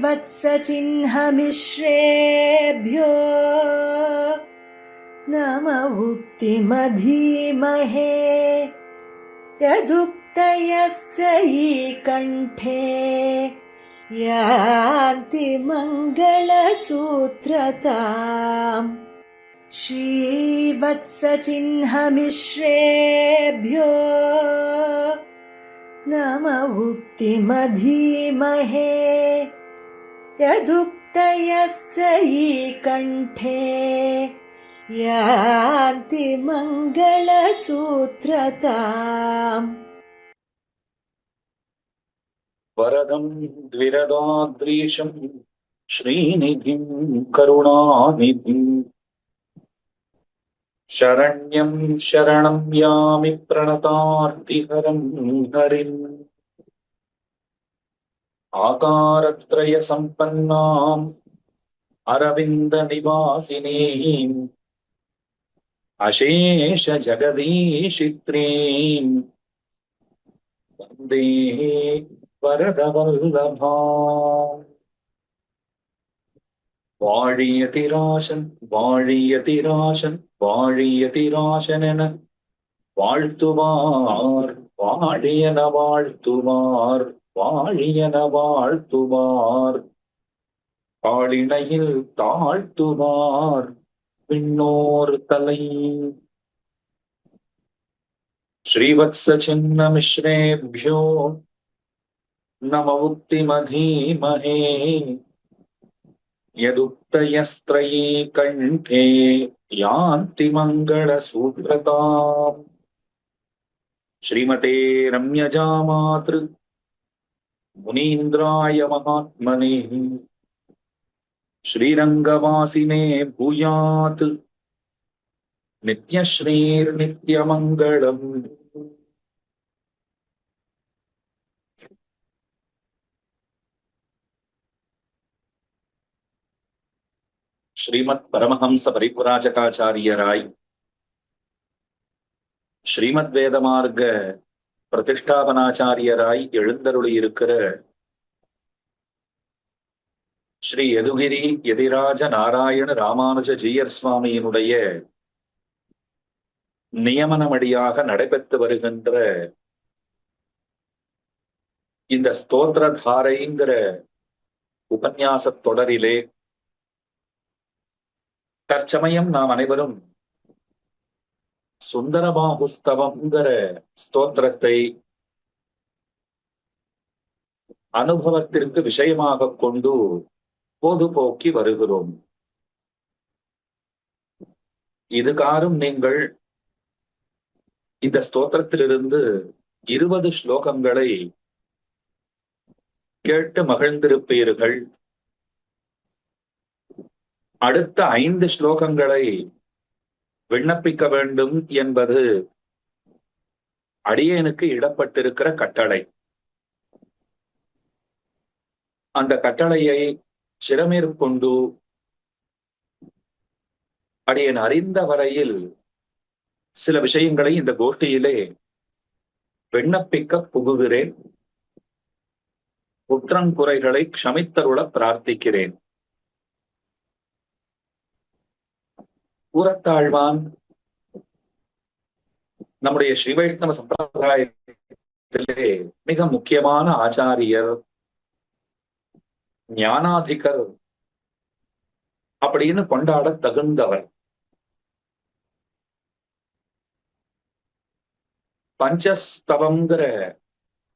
श्रीवत्सचिह्नमिश्रेभ्यो नम उक्तिमधीमहे यदुक्तयस्त्रयी कण्ठे यान्ति मङ्गलसूत्रताम् श्रीवत्सचिह्नमिश्रेभ्यो नम उक्तिमधीमहे यदुक्तयस्त्रयी कण्ठे यान्ति मङ्गलसूत्रताम् वरदं द्विरदाद्रीशं श्रीनिधिं करुणानिधिं शरण्यं शरणं यामि प्रणतार्तिहरं हरिम् आकारत्रयसम्पन्नाम् अरविन्दनिवासिनीम् अशेषजगदीशित्रीम् वन्दे वरदवल्लभाम् வாழியதிராசன் வாழியதிராசன் வாழியதிராசனென வாழ்த்துவார் வாழியன வாழ்த்துவார் வாழியன வாழ்த்துவார் காளிணையில் தாழ்த்துவார் விண்ணோர் தலை श्रीवत्सचिह्नमिश्रेभ्यो नम उक्तिमधीमहे यदुक्तयस्त्रयी कण्ठे यान्ति मङ्गलसूत्रताम् श्रीमते रम्यजामातृ मुनीन्द्राय महात्मने श्रीरङ्गवासिने भूयात् नित्यश्रीर्नित्यमङ्गलम् ஸ்ரீமத் பரமஹம்ச பரிவ்ராஜகாச்சாரியராய் ஸ்ரீமத் வேதமார்க்க பிரதிஷ்டாபனாச்சாரியராய் எழுந்தருளி இருக்கிற ஸ்ரீ யதுகிரி யதிராஜ நாராயண ராமானுஜ ஜீயர் சுவாமியினுடைய நியமனமடியாக நடைபெற்று வருகின்ற இந்த ஸ்தோத்திர தாரைங்கிற உபன்யாச தொடரிலே தற்சமயம் நாம் அனைவரும் சுந்தரபாகுஸ்தவம்ங்கிற ஸ்தோத்திரத்தை அனுபவத்திற்கு விஷயமாக கொண்டு பொதுபோக்கி வருகிறோம். இதுகாரும் நீங்கள் இந்த ஸ்தோத்திரத்திலிருந்து 20 ஸ்லோகங்களை கேட்டு மகிழ்ந்திருப்பீர்கள். அடுத்த 5 ஸ்லோகங்களை விண்ணப்பிக்க வேண்டும் என்பது அடியேனுக்கு இடப்பட்டிருக்கிற கட்டளை. அந்த கட்டளையை சிரமேற்கொண்டு அடியேன் அறிந்த வரையில் சில விஷயங்களை இந்த கோஷ்டியிலே விண்ணப்பிக்க புகுகிறேன். குற்றங்குறைகளை க்ஷமித்தருள பிரார்த்திக்கிறேன். கூறத்தாழ்வான் நம்முடைய ஸ்ரீ வைஷ்ணவ சம்பிரதாயத்திலே மிக முக்கியமான ஆச்சாரியர், ஞானாதிகர் அப்படின்னு கொண்டாட தகுந்தவர். பஞ்சஸ்தவங்கிற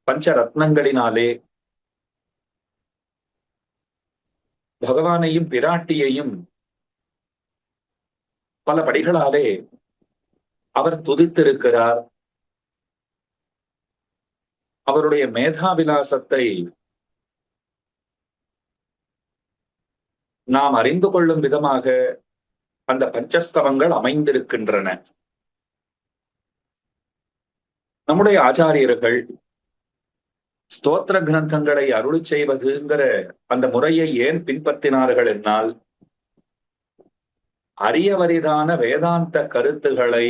பஞ்சரத்னங்களினாலே பகவானையும் பிராட்டியையும் பல படிகளாலே அவர் துதித்திருக்கிறார். அவருடைய மேதாவிலாசத்தை நாம் அறிந்து கொள்ளும் விதமாக அந்த பஞ்சஸ்தவங்கள் அமைந்திருக்கின்றன. நம்முடைய ஆச்சாரியர்கள் ஸ்தோத்திர கிரந்தங்களை அருளி செய்வதுங்கிற அந்த முறையை ஏன் பின்பற்றினார்கள் என்னால், அரியவரிதான வேதாந்த கருத்துகளை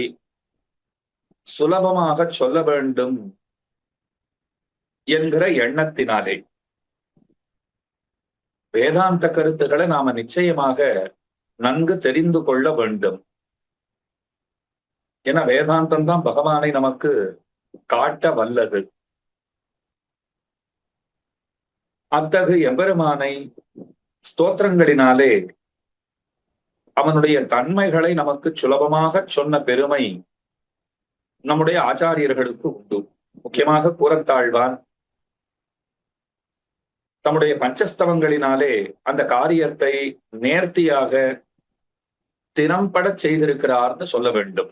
சுலபமாக சொல்ல வேண்டும் என்கிற எண்ணத்தினாலே. வேதாந்த கருத்துக்களை நாம நிச்சயமாக நன்கு தெரிந்து கொள்ள வேண்டும். ஏன்னா வேதாந்தம் தான் பகவானை நமக்கு காட்ட வல்லது. அத்தகு எம்பெருமானை ஸ்தோத்திரங்களினாலே அவனுடைய தன்மைகளை நமக்கு சுலபமாக சொன்ன பெருமை நம்முடைய ஆச்சாரியர்களுக்கு உண்டு. முக்கியமாக கூறத்தாழ்வான் தம்முடைய பஞ்சஸ்தவங்களினாலே அந்த காரியத்தை நேர்த்தியாக திறம்பட செய்திருக்கிறார்னு சொல்ல வேண்டும்.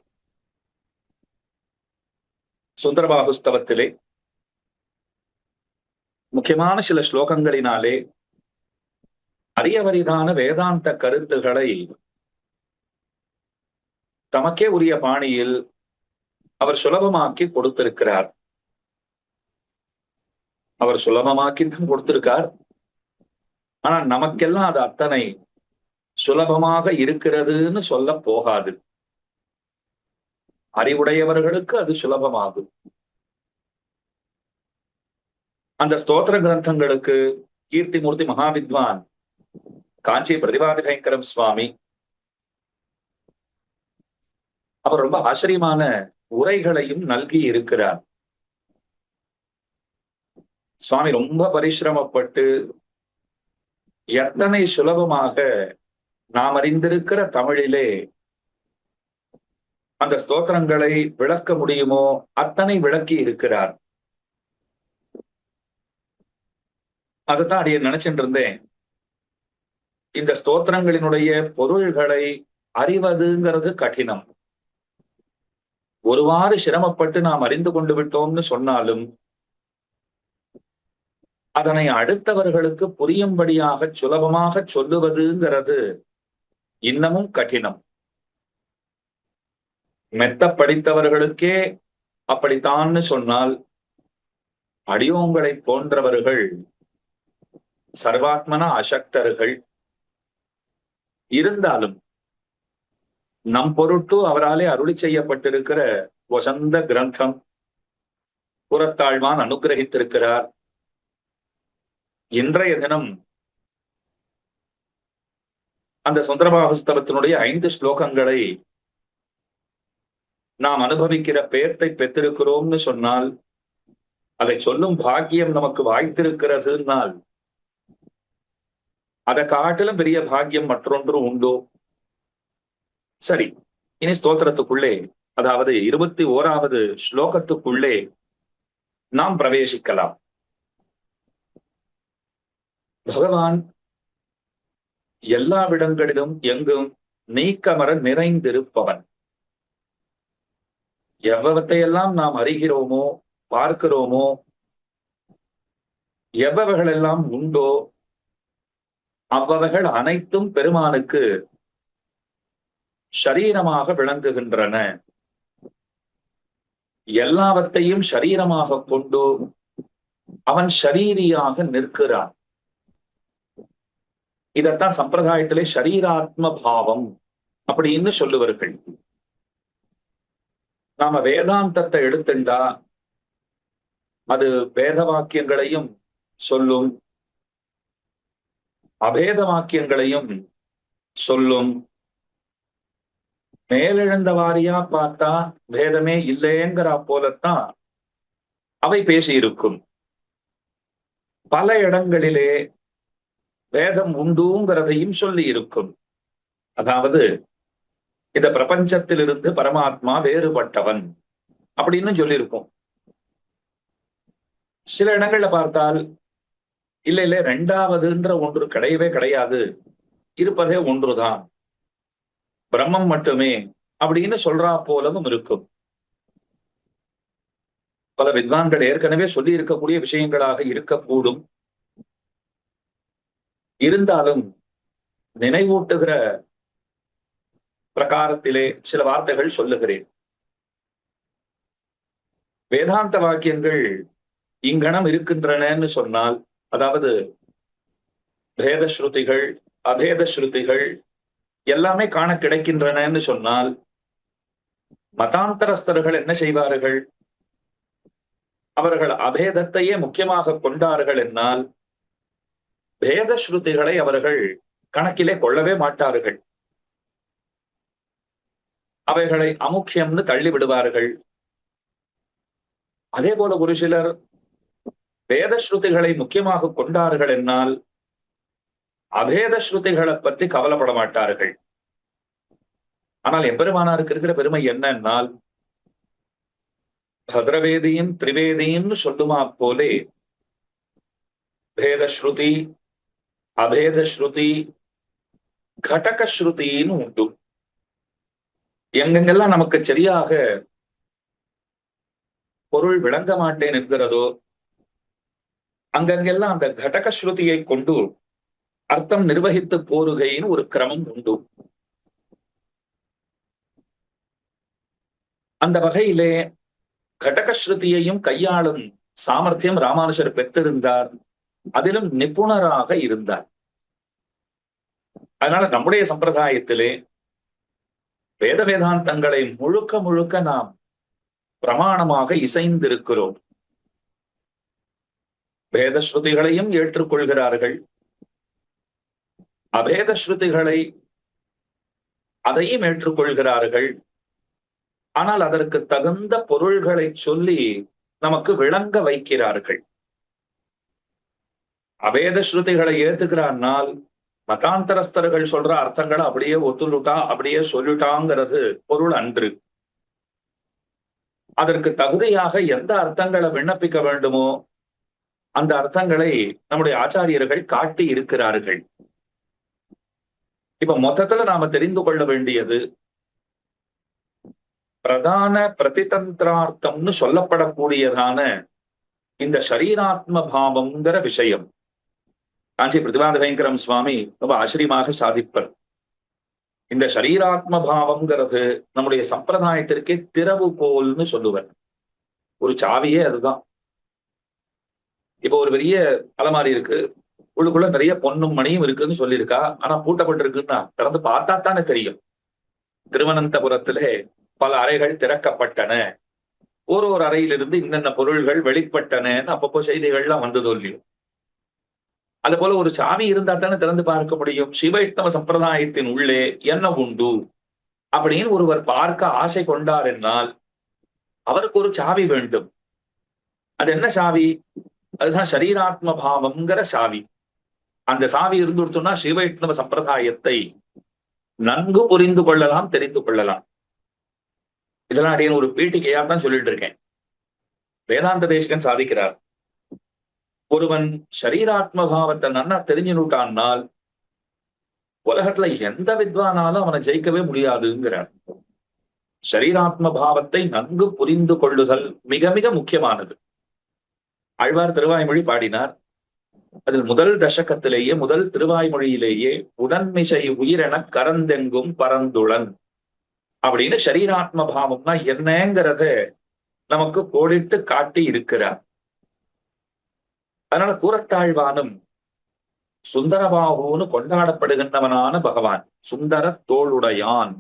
சுந்தரபாகுஸ்தவத்திலே முக்கியமான சில ஸ்லோகங்களினாலே அரியவரிதான வேதாந்த கருத்துக்களை தமக்கே உரிய பாணியில் அவர் சுலபமாக்கி கொடுத்திருக்கிறார். அவர் சுலபமாக்கி தான் கொடுத்திருக்கார். ஆனா நமக்கெல்லாம் அது அத்தனை சுலபமாக இருக்கிறதுன்னு சொல்ல போகாது. அறிவுடையவர்களுக்கு அது சுலபமாகும். அந்த ஸ்தோத்திர கிரந்தங்களுக்கு கீர்த்திமூர்த்தி மகாவித்வான் காஞ்சி பிரதிபாதி பயங்கரம் சுவாமி அவர் ரொம்ப ஆச்சரியமான உரைகளையும் நல்கி இருக்கிறார். சுவாமி ரொம்ப பரிசிரமப்பட்டு எத்தனை சுலபமாக நாம் அறிந்திருக்கிற தமிழிலே அந்த ஸ்தோத்திரங்களை விளக்க முடியுமோ அத்தனை விளக்கி இருக்கிறார். அதைத்தான் அடியே நினைச்சிட்டு இருந்தேன். இந்த ஸ்தோத்திரங்களினுடைய பொருள்களை அறிவதுங்கிறது கடினம். ஒருவாறு சிரமப்பட்டு நாம் அறிந்து கொண்டு விட்டோம்னு சொன்னாலும் அதனை அடுத்தவர்களுக்கு புரியும்படியாக சுலபமாக சொல்லுவதுங்கிறது இன்னமும் கடினம். மெத்த படித்தவர்களுக்கே அப்படித்தான்னு சொன்னால் அடியோங்களை போன்றவர்கள் சர்வாத்மன அசக்தர்கள். இருந்தாலும் நம் பொருட்டு அவராலே அருளி செய்யப்பட்டிருக்கிற வசந்த கிரந்தம் புறத்தாழ்வான் அனுகிரகித்திருக்கிறார். இன்றைய தினம் அந்த சுந்தரபாகுஸ்தவத்தினுடைய 5 ஸ்லோகங்களை நாம் அனுபவிக்கிற பேர்த்தை பெற்றிருக்கிறோம்னு சொன்னால், அதை சொல்லும் பாக்கியம் நமக்கு வாய்த்திருக்கிறதுனால் அதை காட்டிலும் பெரிய பாக்கியம் மற்றொன்று உண்டோ? சரி, இனி ஸ்தோத்திரத்துக்குள்ளே, அதாவது 21வது ஸ்லோகத்துக்குள்ளே நாம் பிரவேசிக்கலாம். பகவான் எல்லாவிடங்களிலும் எங்கும் நீக்கமர நிறைந்திருப்பவன். எவ்வளத்தையெல்லாம் நாம் அறிகிறோமோ பார்க்கிறோமோ, எவ்வகைகளெல்லாம் உண்டோ அவ்வகைகள் அனைத்தும் பெருமானுக்கு ஷரீரமாக விளங்குகின்றன. எல்லாவற்றையும் ஷரீரமாக கொண்டு அவன் ஷரீரியாக நிற்கிறான். இதத்தான் சம்பிரதாயத்திலே ஷரீராத்ம பாவம் அப்படின்னு சொல்லுவார்கள். நாம வேதாந்தத்தை எடுத்துண்டா அது வேத வாக்கியங்களையும் சொல்லும், அபேத வாக்கியங்களையும் சொல்லும். மேலெழுந்த வாரியா பார்த்தா பேதமே இல்லைங்கிற போலத்தான் அவை பேசியிருக்கும். பல இடங்களிலே வேதம் உண்டுங்கிறதையும் சொல்லி இருக்கும். அதாவது இந்த பிரபஞ்சத்திலிருந்து பரமாத்மா வேறுபட்டவன் அப்படின்னு சொல்லியிருக்கும். சில இடங்கள்ல பார்த்தால் இல்ல இல்ல 2வதுன்ற ஒன்று கிடையவே கிடையாது, இருப்பதே ஒன்றுதான், பிரம்மம் மட்டுமே அப்படின்னு சொல்றா போலவும் இருக்கும். பல வித்வான்கள் ஏற்கனவே சொல்லி இருக்கக்கூடிய விஷயங்களாக இருக்கக்கூடும். இருந்தாலும் நினைவூட்டுகிற பிரகாரத்திலே சில வார்த்தைகள் சொல்லுகிறேன். வேதாந்த வாக்கியங்கள் இங்கனம் இருக்கின்றனன்னு சொன்னால், அதாவது பேத ஸ்ருதிகள் அபேத ஸ்ருதிகள் எல்லாமே காண கிடைக்கின்றனன்னு சொன்னால், மதாந்தரஸ்தர்கள் என்ன செய்வார்கள்? அவர்கள் அபேதத்தையே முக்கியமாக கொண்டார்கள் என்னால் பேத ஸ்ருதிகளை அவர்கள் கணக்கிலே கொள்ளவே மாட்டார்கள். அவைகளை அமுக்கியம்னு தள்ளி விடுவார்கள். அதே போல ஒரு சிலர் வேத ஸ்ருதிகளை முக்கியமாக கொண்டார்கள் என்னால் அபேத ஸ்ருதிகளை பற்றி கவலைப்பட மாட்டார்கள். ஆனால் எம்பெருமானாருக்கு இருக்கிற பெருமை என்னன்னால் பத்ரவேதியின் திரிவேதின்னு சொல்லுமா போலே பேத ஸ்ருதி அபேத ஸ்ருதி கடக ஸ்ருதின்னு உண்டு. எங்கெங்கெல்லாம் நமக்கு சரியாக பொருள் விளங்க மாட்டேன் என்கிறதோ அங்கங்கெல்லாம் அந்த கடக ஸ்ருதியை கொண்டு அர்த்தம் நிர்வகித்து போருகைன்னு ஒரு கிரமம் உண்டு. அந்த வகையிலே கடகஸ்ருதியையும் கையாளும் சாமர்த்தியம் ராமானுஜர் பெற்றிருந்தார். அதிலும் நிபுணராக இருந்தார். அதனால நம்முடைய சம்பிரதாயத்திலே வேத வேதாந்தங்களை முழுக்க முழுக்க நாம் பிரமாணமாக இசைந்திருக்கிறோம். வேத ஸ்ருதிகளையும் ஏற்றுக்கொள்கிறார்கள், அபேத ஸ்ருதிகளை அதையும் ஏற்றுக்கொள்கிறார்கள். ஆனால் அதற்கு தகுந்த பொருள்களை சொல்லி நமக்கு விளங்க வைக்கிறார்கள். அபேத ஸ்ருதிகளை ஏத்துக்கிறானால் மதாந்தரஸ்தர்கள் சொல்ற அர்த்தங்களை அப்படியே ஒத்துழுட்டா அப்படியே சொல்லிட்டாங்கிறது பொருள் அன்று. அதற்கு தகுதியாக எந்த அர்த்தங்களை விண்ணப்பிக்க வேண்டுமோ அந்த அர்த்தங்களை நம்முடைய ஆச்சாரியர்கள் காட்டி இருக்கிறார்கள். இப்ப மொத்தத்துல நாம தெரிந்து கொள்ள வேண்டியது பிரதான பிரதிதந்திரார்த்தம்னு சொல்லப்படக்கூடியதான இந்த ஷரீராத்ம பாவம்ங்கிற விஷயம் காஞ்சி பிரதிபாத பயங்கரம் சுவாமி ரொம்ப ஆச்சரியமாக சாதிப்பர். இந்த ஷரீராத்ம பாவம்ங்கிறது நம்முடைய சம்பிரதாயத்திற்கே திறவுகோல்னு சொல்லுவர். ஒரு சாவியே அதுதான். இப்போ ஒரு பெரிய அலமாரி இருக்கு, உள்ளுக்குள்ள நிறைய பொன்னும் மணியும் இருக்குன்னு சொல்லியிருக்கா. ஆனா பூட்டப்பட்டிருக்குன்னா திறந்து பார்த்தா தானே தெரியும். திருவனந்தபுரத்திலே பல அறைகள் திறக்கப்பட்டன, ஒரு அறையிலிருந்து இன்னென்ன பொருள்கள் வெளிப்பட்டனன்னு அப்பப்போ செய்திகள்லாம் வந்ததோ இல்லையோ. அது போல ஒரு சாவி இருந்தா தானே திறந்து பார்க்க முடியும். சிவைஷ்ணவ சம்பிரதாயத்தின் உள்ளே என்ன உண்டு அப்படின்னு ஒருவர் பார்க்க ஆசை கொண்டார் என்னால் அவருக்கு ஒரு சாவி வேண்டும். அது என்ன சாவி? அதுதான் ஷரீராத்ம பாவம்ங்கிற சாவி. அந்த சாவி இருந்துடுத்தோம்னா சிவைஷ்ணவ சம்பிரதாயத்தை நன்கு புரிந்து கொள்ளலாம், தெரிந்து கொள்ளலாம். இதெல்லாம் அடியன் ஒரு பீட்டிகையா தான் சொல்லிட்டு இருக்கேன். வேதாந்த தேசிகன் சாதிக்கிறார், ஒருவன் ஷரீராத்ம பாவத்தை நன்னா தெரிஞ்சுட்டான்னால் உலகத்துல எந்த வித்வானாலும் அவனை ஜெயிக்கவே முடியாதுங்கிறார். ஷரீராத்ம பாவத்தை நன்கு புரிந்து கொள்ளுதல் மிக மிக முக்கியமானது. ஆழ்வார் திருவாய்மொழி பாடினார். அதில் முதல் தசகத்திலேயே முதல் திருவாய்மொழியிலேயே உடன்மிசை உயிரென கரந்தெங்கும் பரந்துளன் அப்படின்னு ஷரீராத்ம பாவம்னா என்னங்கிறத நமக்கு கோடிட்டு காட்டி இருக்கிறார். அதனால கூறத்தாழ்வானும் சுந்தரபாகுன்னு கொண்டாடப்படுகின்றவனான பகவான், சுந்தர தோளுடையான்,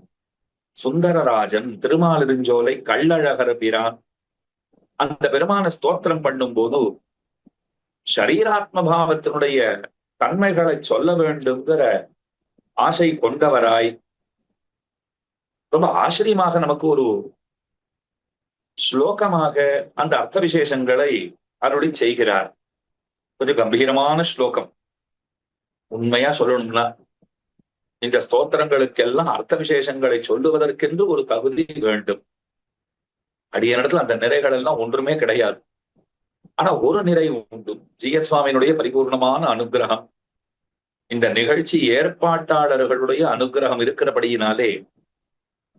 சுந்தரராஜன், திருமாலிருஞ்சோலை கள்ளழகர பிரான், அந்த பெருமான ஸ்தோத்திரம் பண்ணும் போது ஷரீராத்ம பாவத்தினுடைய தன்மைகளை சொல்ல வேண்டுங்கிற ஆசை கொண்டவராய் ரொம்ப ஆச்சரியமாக நமக்கு ஒரு ஸ்லோகமாக அந்த அர்த்த விசேஷங்களை அருளி செய்கிறார். கொஞ்சம் கம்பீரமான ஸ்லோகம். உண்மையா சொல்லணும்னா இந்த ஸ்தோத்திரங்களுக்கெல்லாம் அர்த்த விசேஷங்களை சொல்லுவதற்கென்று ஒரு தகுதி வேண்டும். அடியனிடத்துல அந்த நிறைகள் எல்லாம் ஒன்றுமே கிடையாது. ஆனா ஒரு நிறை உண்டு, ஜிஎஸ் சுவாமியினுடைய பரிபூர்ணமான அனுகிரகம். இந்த நிகழ்ச்சி ஏற்பாட்டாளர்களுடைய அனுகிரகம் இருக்கிறபடியினாலே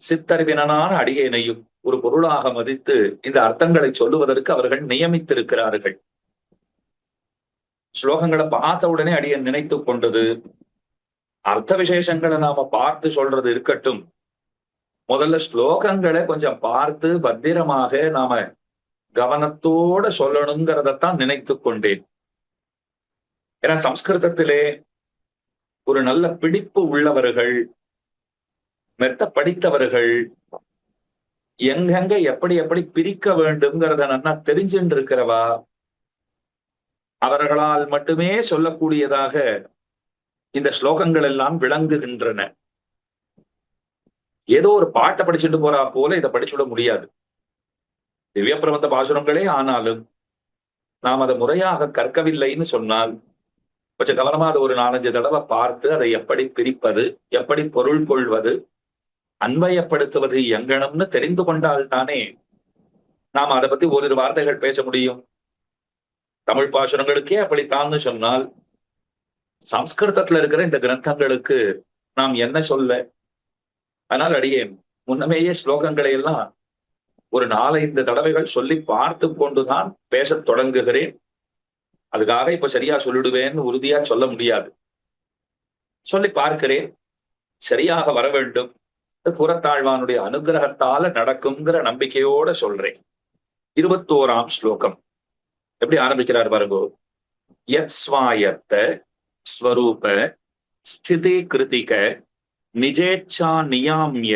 சித்தறிவினான அடியேனையும் ஒரு பொருளாக மதித்து இந்த அர்த்தங்களை சொல்லுவதற்கு அவர்கள் நியமித்திருக்கிறார்கள். ஸ்லோகங்களை பார்த்த உடனே அடியன் நினைத்து கொண்டது, அர்த்த விசேஷங்களை நாம பார்த்து சொல்றது இருக்கட்டும், முதல்ல ஸ்லோகங்களை கொஞ்சம் பார்த்து பத்திரமாக நாம கவனத்தோட சொல்லணுங்கிறதத்தான் நினைத்து கொண்டேன். ஏன்னா சம்ஸ்கிருதத்திலே ஒரு நல்ல பிடிப்பு உள்ளவர்கள், மெத்த படித்தவர்கள் எங்கெங்க எப்படி எப்படி பிரிக்க வேண்டும்ங்கிறத நல்லா தெரிஞ்சுட்டு இருக்கிறவா அவர்களால் மட்டுமே சொல்லக்கூடியதாக இந்த ஸ்லோகங்கள் எல்லாம் விளங்குகின்றன. ஏதோ ஒரு பாட்டை படிச்சுட்டு போறா போல இதை படிச்சுட முடியாது. திவ்ய பிரபந்த பாசுரங்களே ஆனாலும் நாம் அதை முறையாக கற்கவில்லைன்னு சொன்னால் கொஞ்சம் கவனமா அதை ஒரு 4-5 தடவை பார்த்து அதை எப்படி பிரிப்பது, எப்படி பொருள் கொள்வது, அன்வயப்படுத்துவது எங்கனம்னு தெரிந்து கொண்டால்தானே நாம் அதை பத்தி ஓரிரு வார்த்தைகள் பேச முடியும். தமிழ் பாசுரங்களுக்கே அப்படித்தான்னு சொன்னால் சம்ஸ்கிருதத்துல இருக்கிற இந்த கிரந்தங்களுக்கு நாம் என்ன சொல்ல? அதனால் அடியேன் முன்னமேயே ஸ்லோகங்களை எல்லாம் ஒரு 4-5 தடவைகள் சொல்லி பார்த்து கொண்டுதான் பேசத் தொடங்குகிறேன். அதுக்காக இப்ப சரியா சொல்லிடுவேன்னு உறுதியா சொல்ல முடியாது. சொல்லி பார்க்கிறேன், சரியாக வர வேண்டும். கூரத்தாழ்வானுடைய அனுகிரகத்தால நடக்குங்கிற நம்பிக்கையோட சொல்றேன். 21ஆம் ஸ்லோகம் எப்படி ஆரம்பிக்கிறார் பாருங்கோ. யத் ஸ்வாயத்த ஸ்வரூப ஸ்திதி கிருதிக நிஜேச்சா நியாமிய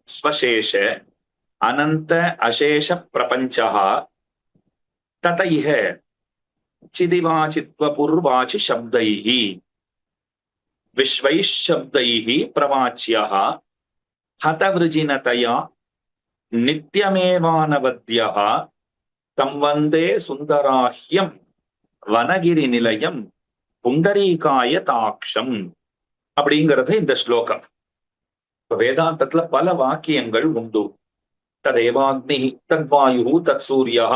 ஸ்வசேஷ அனந்த அசேஷ பிரபஞ்சா தத இஹ சிதிவாச்சித்வ பூர்வாச்சி சப்தைஹி விஸ்வைஷ் சப்தைஹி பிரவாச்யஹ ஹதவிருஜினதயா நித்யமேவானவத்யஹ தம் வந்தே சுந்தராஹ்யம் வனகிரி நிலையம் புண்டரீகாய தாக்ஷம் அப்படிங்கிறது இந்த ஸ்லோகம். இப்ப வேதாந்தத்துல பல வாக்கியங்கள் உண்டு. ததேவாக்னி தத்வாயு தத் சூரியா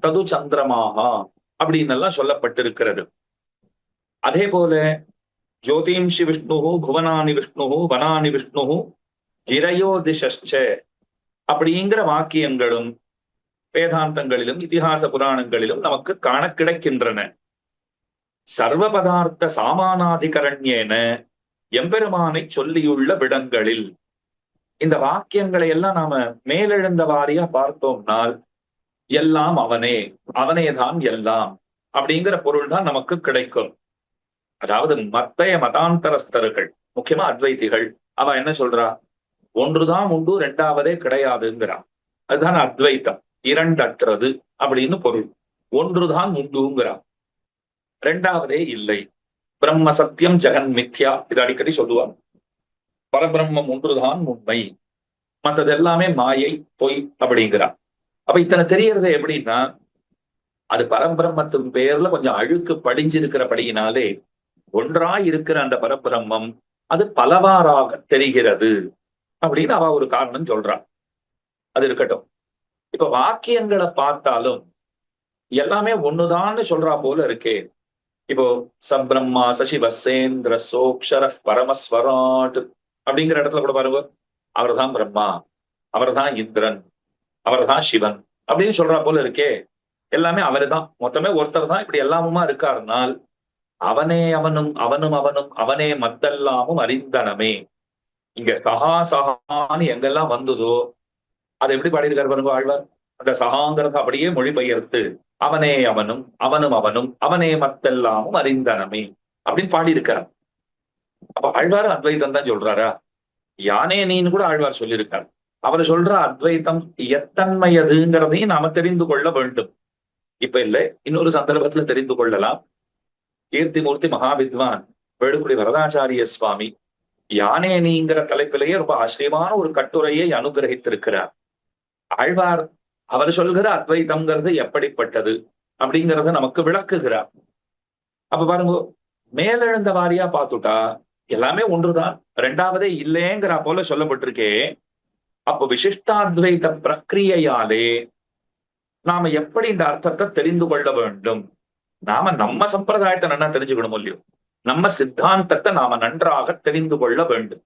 தது சந்திரமாகா அப்படின்னு எல்லாம் சொல்லப்பட்டிருக்கிறது. அதே போல ஜோதிம்ஷி விஷ்ணு புவனானி விஷ்ணு வனானி விஷ்ணு கிரையோ திசச்ச அப்படிங்கிற வாக்கியங்களும் வேதாந்தங்களிலும் இதிகாச புராணங்களிலும் நமக்கு காண கிடைக்கின்றன. சர்வ பதார்த்த சாமானாதிகரண்யேன எம்பெருமானை சொல்லியுள்ள விடங்களில் இந்த வாக்கியங்களை எல்லாம் நாம மேலெழுந்த வாரியா பார்த்தோம்னால் எல்லாம் அவனே, அவனேதான் எல்லாம் அப்படிங்கிற பொருள் தான் நமக்கு கிடைக்கும். அதாவது மத்தைய மதாந்தரஸ்தர்கள், முக்கியமா அத்வைதிகள், அவ என்ன சொல்றா? ஒன்றுதான் உண்டு, இரண்டாவதே கிடையாதுங்கிறா. அதுதான் அத்வைத்தம், இரண்டற்றது அப்படின்னு பொருள். ஒன்றுதான் உண்டுங்கிறா, இரண்டாவதே இல்லை. பிரம்ம சத்தியம் ஜெகன் மித்யா, இது அடிக்கடி சொல்லுவாங்க. பரபிரம்மம் ஒன்றுதான் உண்மை, மற்றது எல்லாமே மாயை பொய் அப்படிங்கிறா. அப்ப இத்தனை தெரியறது எப்படின்னா, அது பரபிரம்மத்தின் பேர்ல கொஞ்சம் அழுக்கு படிஞ்சிருக்கிறபடியினாலே ஒன்றாய் இருக்கிற அந்த பரபிரம்மம் அது பலவாறாக தெரிகிறது அப்படின்னு அவ ஒரு காரணம் சொல்றா. அது இருக்கட்டும். இப்ப வாக்கியங்களை பார்த்தாலும் எல்லாமே ஒண்ணுதான்னு சொல்றா போல இருக்கே. இப்போ சப்ரம்மா சசிவசேந்திர சோக்ஷர பரமஸ்வராட் அப்படிங்கிற இடத்துல கூட பாருங்க, அவர்தான் பிரம்மா, அவர்தான் இந்திரன், அவர்தான் சிவன் அப்படின்னு சொல்றா போல இருக்கே. எல்லாமே அவரு தான், மொத்தமே ஒருத்தர் தான் இப்படி எல்லாமுமா இருக்காருனால் அவனே அவனும் அவனும் அவனும் அவனே மத்தெல்லாமும் அறிந்தனமே. இங்க சகா சகான்னு எங்கெல்லாம் வந்ததோ அதை எப்படி பாடியிருக்காரு பாருங்க ஆழ்வார். அந்த சகாங்கிறத அப்படியே மொழிபெயர்த்து அவனே அவனும் அவனும் அவனும் அவனே மத்தெல்லாமும் அறிந்தனமே அப்படின்னு பாடியிருக்கார். அப்ப ஆழ்வார் அத்வைத்தம் தான் சொல்றாரா? யானே நீன்னு கூட ஆழ்வார் சொல்லியிருக்கார். அவர் சொல்ற அத்வைத்தம் எத்தன்மையதுங்கிறதையும் நாம தெரிந்து கொள்ள வேண்டும். இப்ப இல்ல, இன்னொரு சந்தர்ப்பத்துல தெரிந்து கொள்ளலாம். கீர்த்திமூர்த்தி மகாவித்வான் வேடுகுடி வரதாச்சாரிய சுவாமி யானே நீங்கிற தலைப்பிலேயே ரொம்ப ஆச்சரியமான ஒரு கட்டுரையை அனுகிரகித்திருக்கிறார். ஆழ்வார் அவர் சொல்கிற அத்வைத்தம்ங்கிறது எப்படிப்பட்டது அப்படிங்கிறத நமக்கு விளக்குகிறார். அப்ப பாருங்க, மேலெழுந்த வாரியா பார்த்துட்டா எல்லாமே ஒன்றுதான், இரண்டாவதே இல்லைங்கிற போல சொல்லப்பட்டிருக்கே. அப்போ விசிஷ்டாத்வைத பிரக்கிரியையாலே நாம எப்படி இந்த அர்த்தத்தை தெரிந்து கொள்ள வேண்டும்? நாம நம்ம சம்பிரதாயத்தை நன்னா தெரிஞ்சுக்கணும் இல்லையோ, நம்ம சித்தாந்தத்தை நாம நன்றாக தெரிந்து கொள்ள வேண்டும்.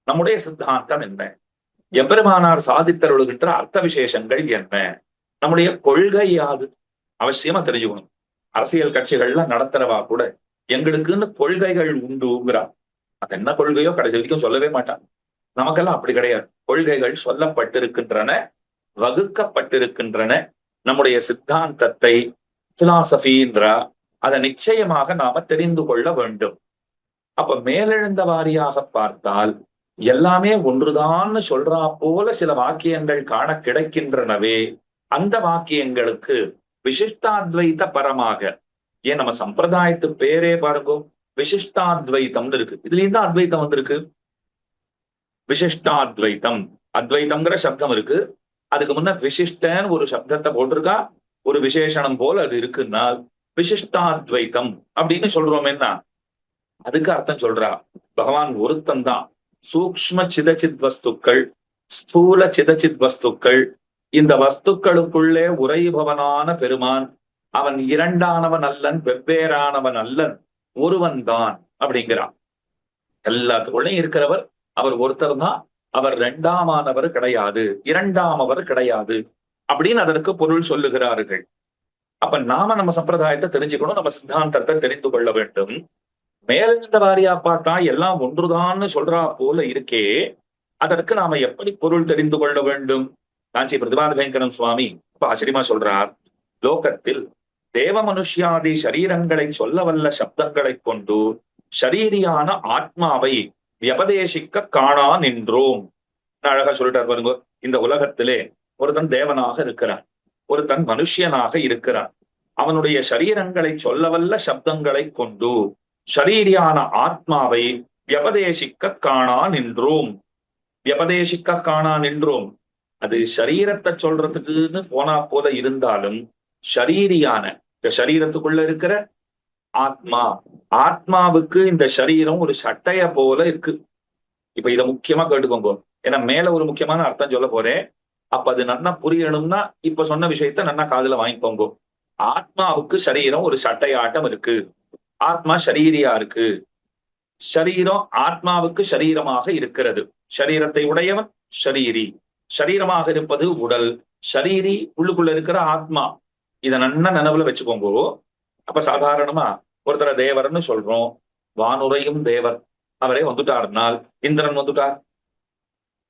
நம்முடைய சித்தாந்தம் என்ன, எம்பெருமானார் சாதித்தருளுகின்ற அர்த்த விசேஷங்கள் என்ன, நம்முடைய கொள்கை யாது, அவசியமா தெரிஞ்சுக்கணும். அரசியல் கட்சிகள்லாம் நடத்துறவா கூட எங்களுக்குன்னு கொள்கைகள் உண்டுங்கிறா. அது என்ன கொள்கையோ கடைசி வரைக்கும் சொல்லவே மாட்டான். நமக்கெல்லாம் அப்படி கிடையாது. கொள்கைகள் சொல்லப்பட்டிருக்கின்றன, வகுக்கப்பட்டிருக்கின்றன. நம்முடைய சித்தாந்தத்தை பிலாசபின்ற அதை நிச்சயமாக நாம தெரிந்து கொள்ள வேண்டும். அப்ப மேலெழுந்த வாரியாக பார்த்தால் எல்லாமே ஒன்றுதான்னு சொல்றா போல சில வாக்கியங்கள் காண கிடைக்கின்றனவே. அந்த வாக்கியங்களுக்கு விசிஷ்டாத்வைத பரமாக ஏன் நம்ம சம்பிரதாயத்து பேரே பாருங்க, விசிஷ்டாத்வைத்தம்னு இருக்கு. இதுல இருந்து அத்வைத்தம் வந்திருக்கு. விசிஷ்டாத்வைத்தம், அத்வைத்தம்ங்கிற சப்தம் இருக்கு, அதுக்கு முன்ன விசிஷ்டன்னு ஒரு சப்தத்தை போட்டிருக்கா, ஒரு விசேஷணம் போல அது இருக்குன்னா விசிஷ்டாத்வைத்தம் அப்படின்னு சொல்றோம். என்ன அதுக்கு அர்த்தம் சொல்றா, பகவான் ஒருத்தன் தான். சூக்ஷ்ம சிதச்சித் வஸ்துக்கள், ஸ்தூல சிதச்சித் வஸ்துக்கள், இந்த வஸ்துக்களுக்குள்ளே உறைபவனான பெருமான், அவன் இரண்டானவன் அல்லன், வெவ்வேறானவன் அல்லன், ஒருவன் தான் அப்படிங்கிறான். எல்லாத்துக்குள்ளயும் இருக்கிறவர் அவர் ஒருத்தர் தான், அவர் இரண்டாமானவர் கிடையாது, இரண்டாமவர் கிடையாது அப்படின்னு அதற்கு பொருள் சொல்லுகிறார்கள். அப்ப நாம நம்ம சம்பிரதாயத்தை தெரிஞ்சுக்கணும், நம்ம சித்தாந்தத்தை தெரிந்து கொள்ள வேண்டும். மேலிருந்த வாரியா பார்த்தா எல்லாம் ஒன்றுதான்னு சொல்றா போல இருக்கே, அதற்கு நாம எப்படி பொருள் தெரிந்து கொள்ள வேண்டும்? காஞ்சி பிரதிபாத பயங்கரம் சுவாமி இப்ப ஆச்சரியமா சொல்றார், லோகத்தில் தேவ மனுஷ்யாதி சரீரங்களை சொல்ல வல்ல சப்தங்களை கொண்டு ஷரீரியான ஆத்மாவை வியபதேசிக்க காணா நின்றோம். அழகா சொல்லிட்டார் பாருங்க. இந்த உலகத்திலே ஒருத்தன் தேவனாக இருக்கிறான், ஒருத்தன் மனுஷியனாக இருக்கிறான். அவனுடைய சரீரங்களை சொல்லவல்ல சப்தங்களை கொண்டு ஷரீரியான ஆத்மாவை வியபதேசிக்க காணா நின்றோம். வியபதேசிக்க காணா நின்றோம், அது சரீரத்தை சொல்றதுக்குன்னு போனா போல இருந்தாலும் ஷரீரியான இந்த சரீரத்துக்குள்ள இருக்கிற ஆத்மா, ஆத்மாவுக்கு இந்த சரீரம் ஒரு சட்டைய போல இருக்கு. இப்ப இதை முக்கியமா கேட்டுக்கோங்க, ஏன்னா மேல ஒரு முக்கியமான அர்த்தம் சொல்ல போறேன். அப்ப அது நன்னா புரியணும்னா இப்ப சொன்ன விஷயத்த நன்னா காதுல வாங்கிக்கோங்க. ஆத்மாவுக்கு சரீரம் ஒரு சட்டை ஆட்டம் இருக்கு, ஆத்மா ஷரீரியா இருக்கு, ஷரீரம் ஆத்மாவுக்கு ஷரீரமாக இருக்கிறது. ஷரீரத்தை உடையவன் ஷரீரி, ஷரீரமாக இருப்பது உடல், ஷரீரி உள்ளுக்குள்ள இருக்கிற ஆத்மா. இதை நன்னா நினைவுல வச்சுக்கோங்க. அப்ப சாதாரணமா ஒருத்தர தேவர்னு சொல்றோம், வானுரையும் தேவர், அவரே வந்துட்டார்னால் இந்திரன் வந்துட்டார்,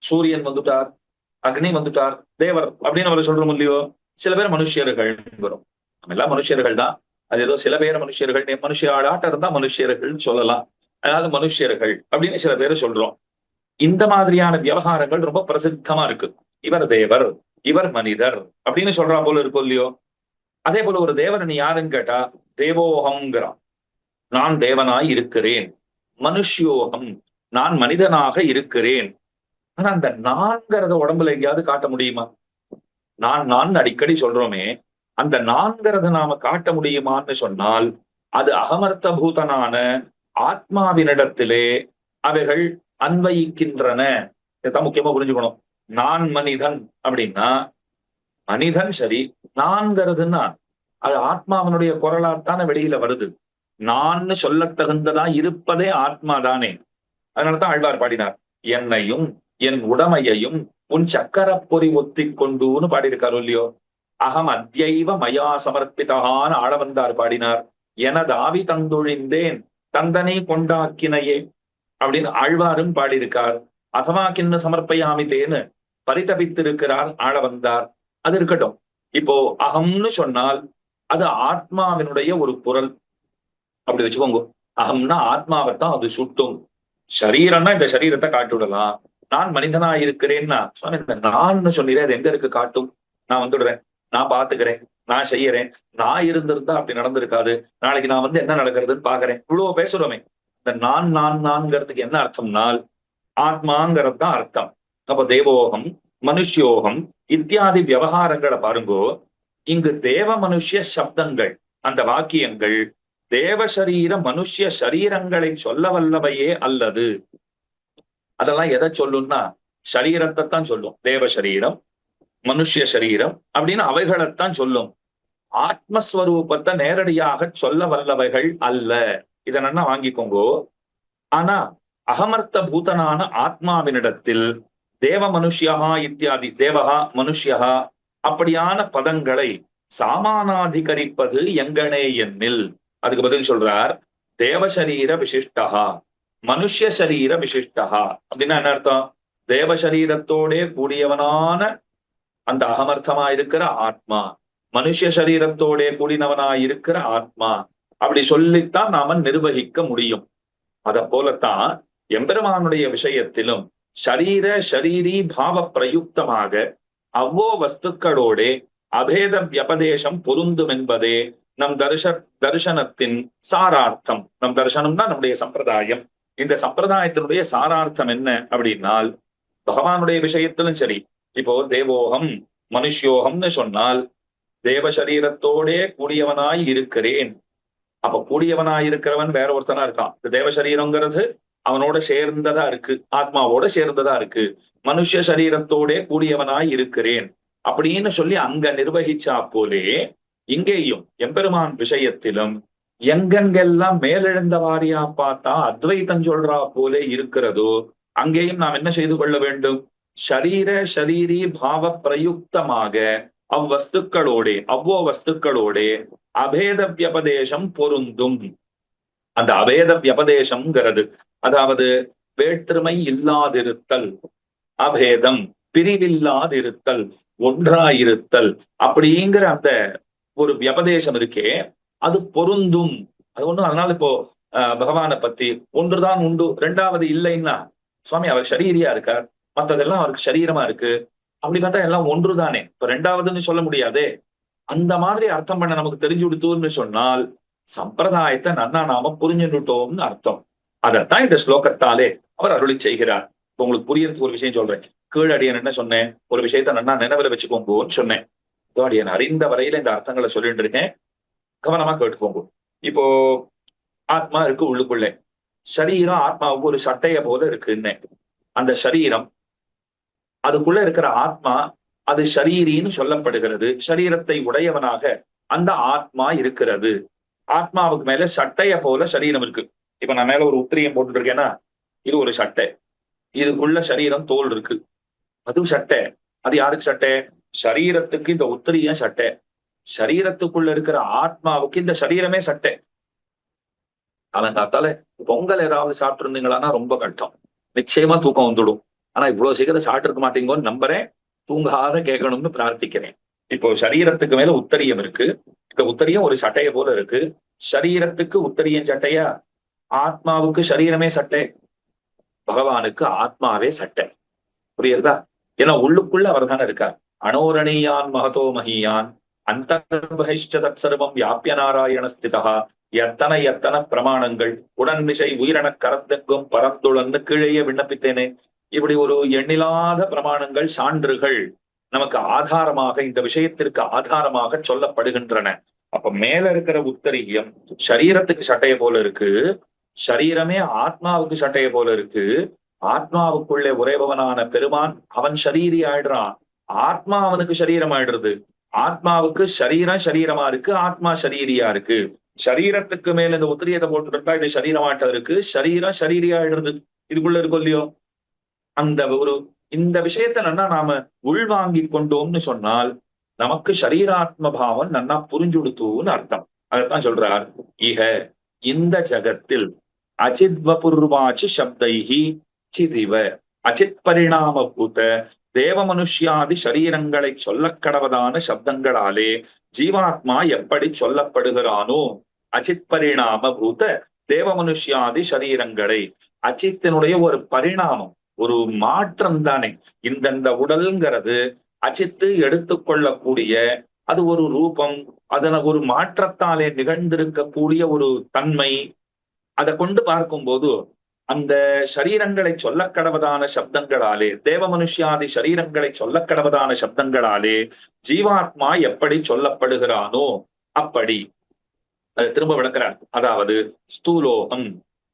சூரியன் வந்துட்டார், அக்னி வந்துட்டார், தேவர் அப்படின்னு அவரை சொல்றோம் இல்லையோ. சில பேர் மனுஷியர்கள் வரும், நம்ம எல்லாம் மனுஷியர்கள் தான். அது ஏதோ சில பேர் மனுஷியர்கள், மனுஷியாடாட்ட இருந்தா மனுஷியர்கள் சொல்லலாம், அதாவது மனுஷியர்கள் அப்படின்னு சில பேரை சொல்றோம். இந்த மாதிரியான விவகாரங்கள் ரொம்ப பிரசித்தமா இருக்கு. இவர் தேவர், இவர் மனிதர் அப்படின்னு சொல்றா போல இருக்கும் இல்லையோ. அதே போல ஒரு தேவர் நீ யாருன்னு கேட்டா தேவோகம்ங்கிறான், நான் தேவனாய் இருக்கிறேன். மனுஷ்யோகம், நான் மனிதனாக இருக்கிறேன். ஆனா அந்த நான்கிறத உடம்புல எங்கேயாவது காட்ட முடியுமா? நான் அடிக்கடி சொல்றோமே, அந்த நான்கிறத நாம காட்ட முடியுமான்னு சொன்னால் அது அகமர்த்த பூதனான ஆத்மாவினிடத்திலே அவைகள் அன்வயிக்கின்றன. இதான் முக்கியமா புரிஞ்சுக்கணும். நான் மனிதன் அப்படின்னா மனிதன் சரி, நான்கிறதுன்னா அது ஆத்மாவனுடைய குரலாத்தான வெளியில வருது. நான் சொல்ல தகுந்ததா இருப்பதே ஆத்மா தானே. அதனாலதான் ஆழ்வார் பாடினார், என்னையும் என் உடமையையும் உன் சக்கர பொறி ஒத்தி கொண்டுன்னு பாடியிருக்காரு இல்லையோ. அகம் அத்யைவ மயா சமர்ப்பிதகான்னு ஆளவந்தார் பாடினார். எனது ஆவி தந்தொழிந்தேன் தந்தனை கொண்டாக்கினையே அப்படின்னு ஆழ்வாரும் பாடியிருக்கார். அகமா கிண்ண சமர்ப்பயாமிதேன்னு பரிதபித்திருக்கிறார் ஆளவந்தார். அது இருக்கட்டும். இப்போ அகம்னு சொன்னால் அது ஆத்மாவினுடைய ஒரு குரல் அப்படி வச்சுக்கோங்க. அகம்னா ஆத்மாவைத்தான் அது சுட்டும். சரீரம்னா இந்த சரீரத்தை காட்டி விடலாம். நான் மனிதனா இருக்கிறேன்னா சுவாமி இந்த நான் சொன்னீரே அது எங்க இருக்கு காட்டும்? நான் வந்துடுறேன், நான் பாத்துக்கிறேன், நான் செய்யறேன், நான் இருந்திருந்தா அப்படி நடந்திருக்காது, நாளைக்கு நான் வந்து என்ன நடக்கிறதுன்னு பாக்குறேன், இவ்வளவு பேசுறோமே. இந்த நான்கிறதுக்கு என்ன அர்த்தம்னால் ஆத்மாங்கிறது தான் அர்த்தம். அப்ப தேவோகம், மனுஷ்யோகம் இத்தியாதி விவகாரங்களை பாருங்கோ. இங்கு தேவ மனுஷ்ய சப்தங்கள், அந்த வாக்கியங்கள் தேவசரீர மனுஷ்ய சரீரங்களை சொல்ல வல்லவையே அல்லது. அதெல்லாம் எதை சொல்லும்னா சரீரத்தை தான் சொல்லும். தேவ சரீரம், மனுஷ்ய சரீரம் அப்படின்னு அவைகளைத்தான் சொல்லும். ஆத்மஸ்வரூபத்தை நேரடியாக சொல்ல வல்லவைகள் அல்ல. இதை நல்லா வாங்கிக்கோங்கோ. ஆனா அகமர்த்த பூதனான ஆத்மாவினிடத்தில் தேவ மனுஷ்யா இத்தியாதி, தேவகா மனுஷ்யா அப்படியான பதங்களை சாமானாதிகரிப்பது எங்கனே என்னில். அதுக்கு பதில் சொல்றார், தேவசரீர விசிஷ்டா மனுஷ்ய சரீர விசிஷ்டா. அப்படின்னா என்ன அர்த்தம்? தேவசரீரத்தோடே கூடியவனான அந்த அகமர்த்தமா இருக்கிற ஆத்மா, மனுஷ சரீரத்தோடே கூடினவனாயிருக்கிற ஆத்மா, அப்படி சொல்லித்தான் நாம நிர்வகிக்க முடியும். அத போலத்தான் எம்பெருமானுடைய விஷயத்திலும் ஷரீர ஷரீரி பாவ பிரயுக்தமாக அவ்வோ வஸ்துக்களோடே அபேத வியபதேசம் பொருந்தும் என்பதே நம் தர்சனத்தின் சாரார்த்தம். நம் தர்சனம்னா நம்முடைய சம்பிரதாயம். இந்த சம்பிரதாயத்தினுடைய சாரார்த்தம் என்ன அப்படின்னால், பகவானுடைய விஷயத்திலும் சரி, இப்போ தேவோகம் மனுஷ்யோகம்னு சொன்னால் தேவ சரீரத்தோடே கூடியவனாய் இருக்கிறேன். அப்ப கூடியவனாய் இருக்கிறவன் வேற ஒருத்தனா இருக்கான். இந்த தேவ சரீரங்கிறது அவனோட சேர்ந்ததா இருக்கு, ஆத்மாவோட சேர்ந்ததா இருக்கு. மனுஷ சரீரத்தோடே கூடியவனாய் இருக்கிறேன் அப்படின்னு சொல்லி அங்க நிர்வகிச்சா போலே, இங்கேயும் எம்பெருமான் விஷயத்திலும் எங்கெங்கெல்லாம் மேலெழுந்த வாரியா பார்த்தா அத்வைத்தம் சொல்றா போலே இருக்கிறதோ, அங்கேயும் நாம் என்ன செய்து கொள்ள வேண்டும்? ஷரீர ஷரீரி பாவ பிரயுக்தமாக அவ்வஸ்துக்களோடே வஸ்துக்களோடே அபேத வியபதேசம் பொருந்தும். அந்த அபேத வியபதேசம்ங்கிறது அதாவது வேற்றுமை இல்லாதிருத்தல், அபேதம் பிரிவில்லாதிருத்தல், ஒன்றாயிருத்தல் அப்படிங்கிற அந்த ஒரு வியபதேசம் இருக்கே, அது பொருந்தும். அது ஒண்ணும். அதனால இப்போ பகவானை பத்தி ஒன்றுதான் உண்டு, ரெண்டாவது இல்லைன்னா சுவாமி அவர் சரீரியா இருக்கார், மத்ததெல்லாம் அவருக்கு சரீரமா இருக்கு, அப்படி பார்த்தா எல்லாம் ஒன்றுதானே, இப்ப ரெண்டாவதுன்னு சொல்ல முடியாதே. அந்த மாதிரி அர்த்தம் பண்ண நமக்கு தெரிஞ்சு கொடுத்தோம்னு சொன்னால் சம்பிரதாயத்தை நன்னா நாம புரிஞ்சுட்டோம்னு அர்த்தம். அதைத்தான் இந்த ஸ்லோகத்தாலே அவர் அருளி செய்கிறார். இப்ப உங்களுக்கு புரியறதுக்கு ஒரு விஷயம் சொல்றேன். கீழடியன் என்ன சொன்னேன்? ஒரு விஷயத்த நன்னா நினைவுல வச்சுக்கோங்கன்னு சொன்னேன். அடியன் அறிந்த வரையில இந்த அர்த்தங்களை சொல்லிட்டு இருக்கேன், கவனமா கேட்டுக்கோங்க. இப்போ ஆத்மா இருக்கு உள்ளுக்குள்ளே, சரீரம் ஆத்மாவுக்கு ஒரு சட்டைய போல இருக்குன்னு. அந்த சரீரம், அதுக்குள்ள இருக்கிற ஆத்மா, அது ஷரீரின்னு சொல்லப்படுகிறது. சரீரத்தை உடையவனாக அந்த ஆத்மா இருக்கிறது. ஆத்மாவுக்கு மேல சட்டைய போல சரீரம் இருக்கு. இப்ப நான் மேல ஒரு உத்திரியம் போட்டு இருக்கேன்னா இது ஒரு சட்டை, இதுக்குள்ள சரீரம் தோல் இருக்கு, அது சட்டை. அது யாருக்கு சட்டை? சரீரத்துக்கு இந்த உத்திரியம் சட்டை. சரீரத்துக்குள்ள இருக்கிற ஆத்மாவுக்கு இந்த சரீரமே சட்டை. காலங்காத்தால பொங்கல் ஏதாவது சாப்பிட்டு இருந்தீங்களான்னா ரொம்ப கஷ்டம், நிச்சயமா தூக்கம் வந்துடும். ஆனா இவ்வளவு சீக்கிரம் சாப்பிட்டு இருக்க மாட்டீங்கன்னு நம்புறேன், தூங்காத கேட்கணும்னு பிரார்த்திக்கிறேன். இப்போ சரீரத்துக்கு மேல உத்தரியம் இருக்கு, இந்த உத்தரியம் ஒரு சட்டைய போல இருக்கு. சரீரத்துக்கு உத்தரியம் சட்டையா? ஆத்மாவுக்கு சரீரமே சட்டை, பகவானுக்கு ஆத்மாவே சட்டை. புரியுறதா? ஏன்னா உள்ளுக்குள்ள அவர் தானே இருக்கார். அனோரணியான் மகதோ மகியான் அந்தர்பகிஷ்ட தற்சர்வம் வியாபிய நாராயண ஸ்திதா. எத்தனை எத்தனை பிரமாணங்கள், உடன்மிசை உயிரண கரத்தெங்கும் பரந்துளன்னு கீழேயே விண்ணப்பித்தேனே. இப்படி ஒரு எண்ணிலாத பிரமாணங்கள், சான்றுகள் நமக்கு ஆதாரமாக, இந்த விஷயத்திற்கு ஆதாரமாக சொல்லப்படுகின்றன. அப்ப மேல இருக்கிற உத்தரியம் சரீரத்துக்கு சட்டைய போல இருக்கு, சரீரமே ஆத்மாவுக்கு சட்டைய போல இருக்கு. ஆத்மாவுக்குள்ளே உறைபவனான பெருமான் அவன் சரீரி ஆயிடுறான், ஆத்மா அவனுக்கு சரீரம் ஆயிடுறது. ஆத்மாவுக்கு சரீரம் சரீரமா இருக்கு, ஆத்மா சரீரியா இருக்கு. சரீரத்துக்கு மேல இந்த உத்திரியத்தை போட்டுட்டா இது சரீரமாட்ட இருக்கு, சரீரம் சரீரி ஆயிடுறது. இதுக்குள்ள இருக்கும் இல்லையோ அந்த ஒரு இந்த விஷயத்த நன்னா நாம உள்வாங்கி கொண்டோம்னு சொன்னால் நமக்கு சரீராத்ம பாவம் நன்னா புரிஞ்சுடுத்துன்னு அர்த்தம். அதைத்தான் சொல்றார். இக இந்த ஜகத்தில் அச்சித்வபூர்வாச்சி சப்தைஹி சிதிவ அச்சித் பரிணாமபூத தேவ மனுஷ்யாதி சரீரங்களை சொல்ல கடவதான சப்தங்களாலே ஜீவாத்மா எப்படி சொல்லப்படுகிறானோ, அச்சித் பரிணாம பூத தேவ மனுஷ்யாதி சரீரங்களை, அச்சித்தினுடைய ஒரு பரிணாமம், ஒரு மாற்றம் தானே. இந்தந்த உடல்ங்கிறது அச்சித்து எடுத்துக்கொள்ளக்கூடிய அது ஒரு ரூபம், அதன ஒரு மாற்றத்தாலே நிகழ்ந்திருக்கக்கூடிய ஒரு தன்மை. அதை கொண்டு பார்க்கும்போது அந்த சரீரங்களை சொல்ல கடவதான சப்தங்களாலே, தேவ மனுஷ்யாதி சரீரங்களை சொல்ல கடவதான சப்தங்களாலே ஜீவாத்மா எப்படி சொல்லப்படுகிறானோ அப்படி அதை திரும்ப விளக்குறார். அதாவது ஸ்தூலோகம்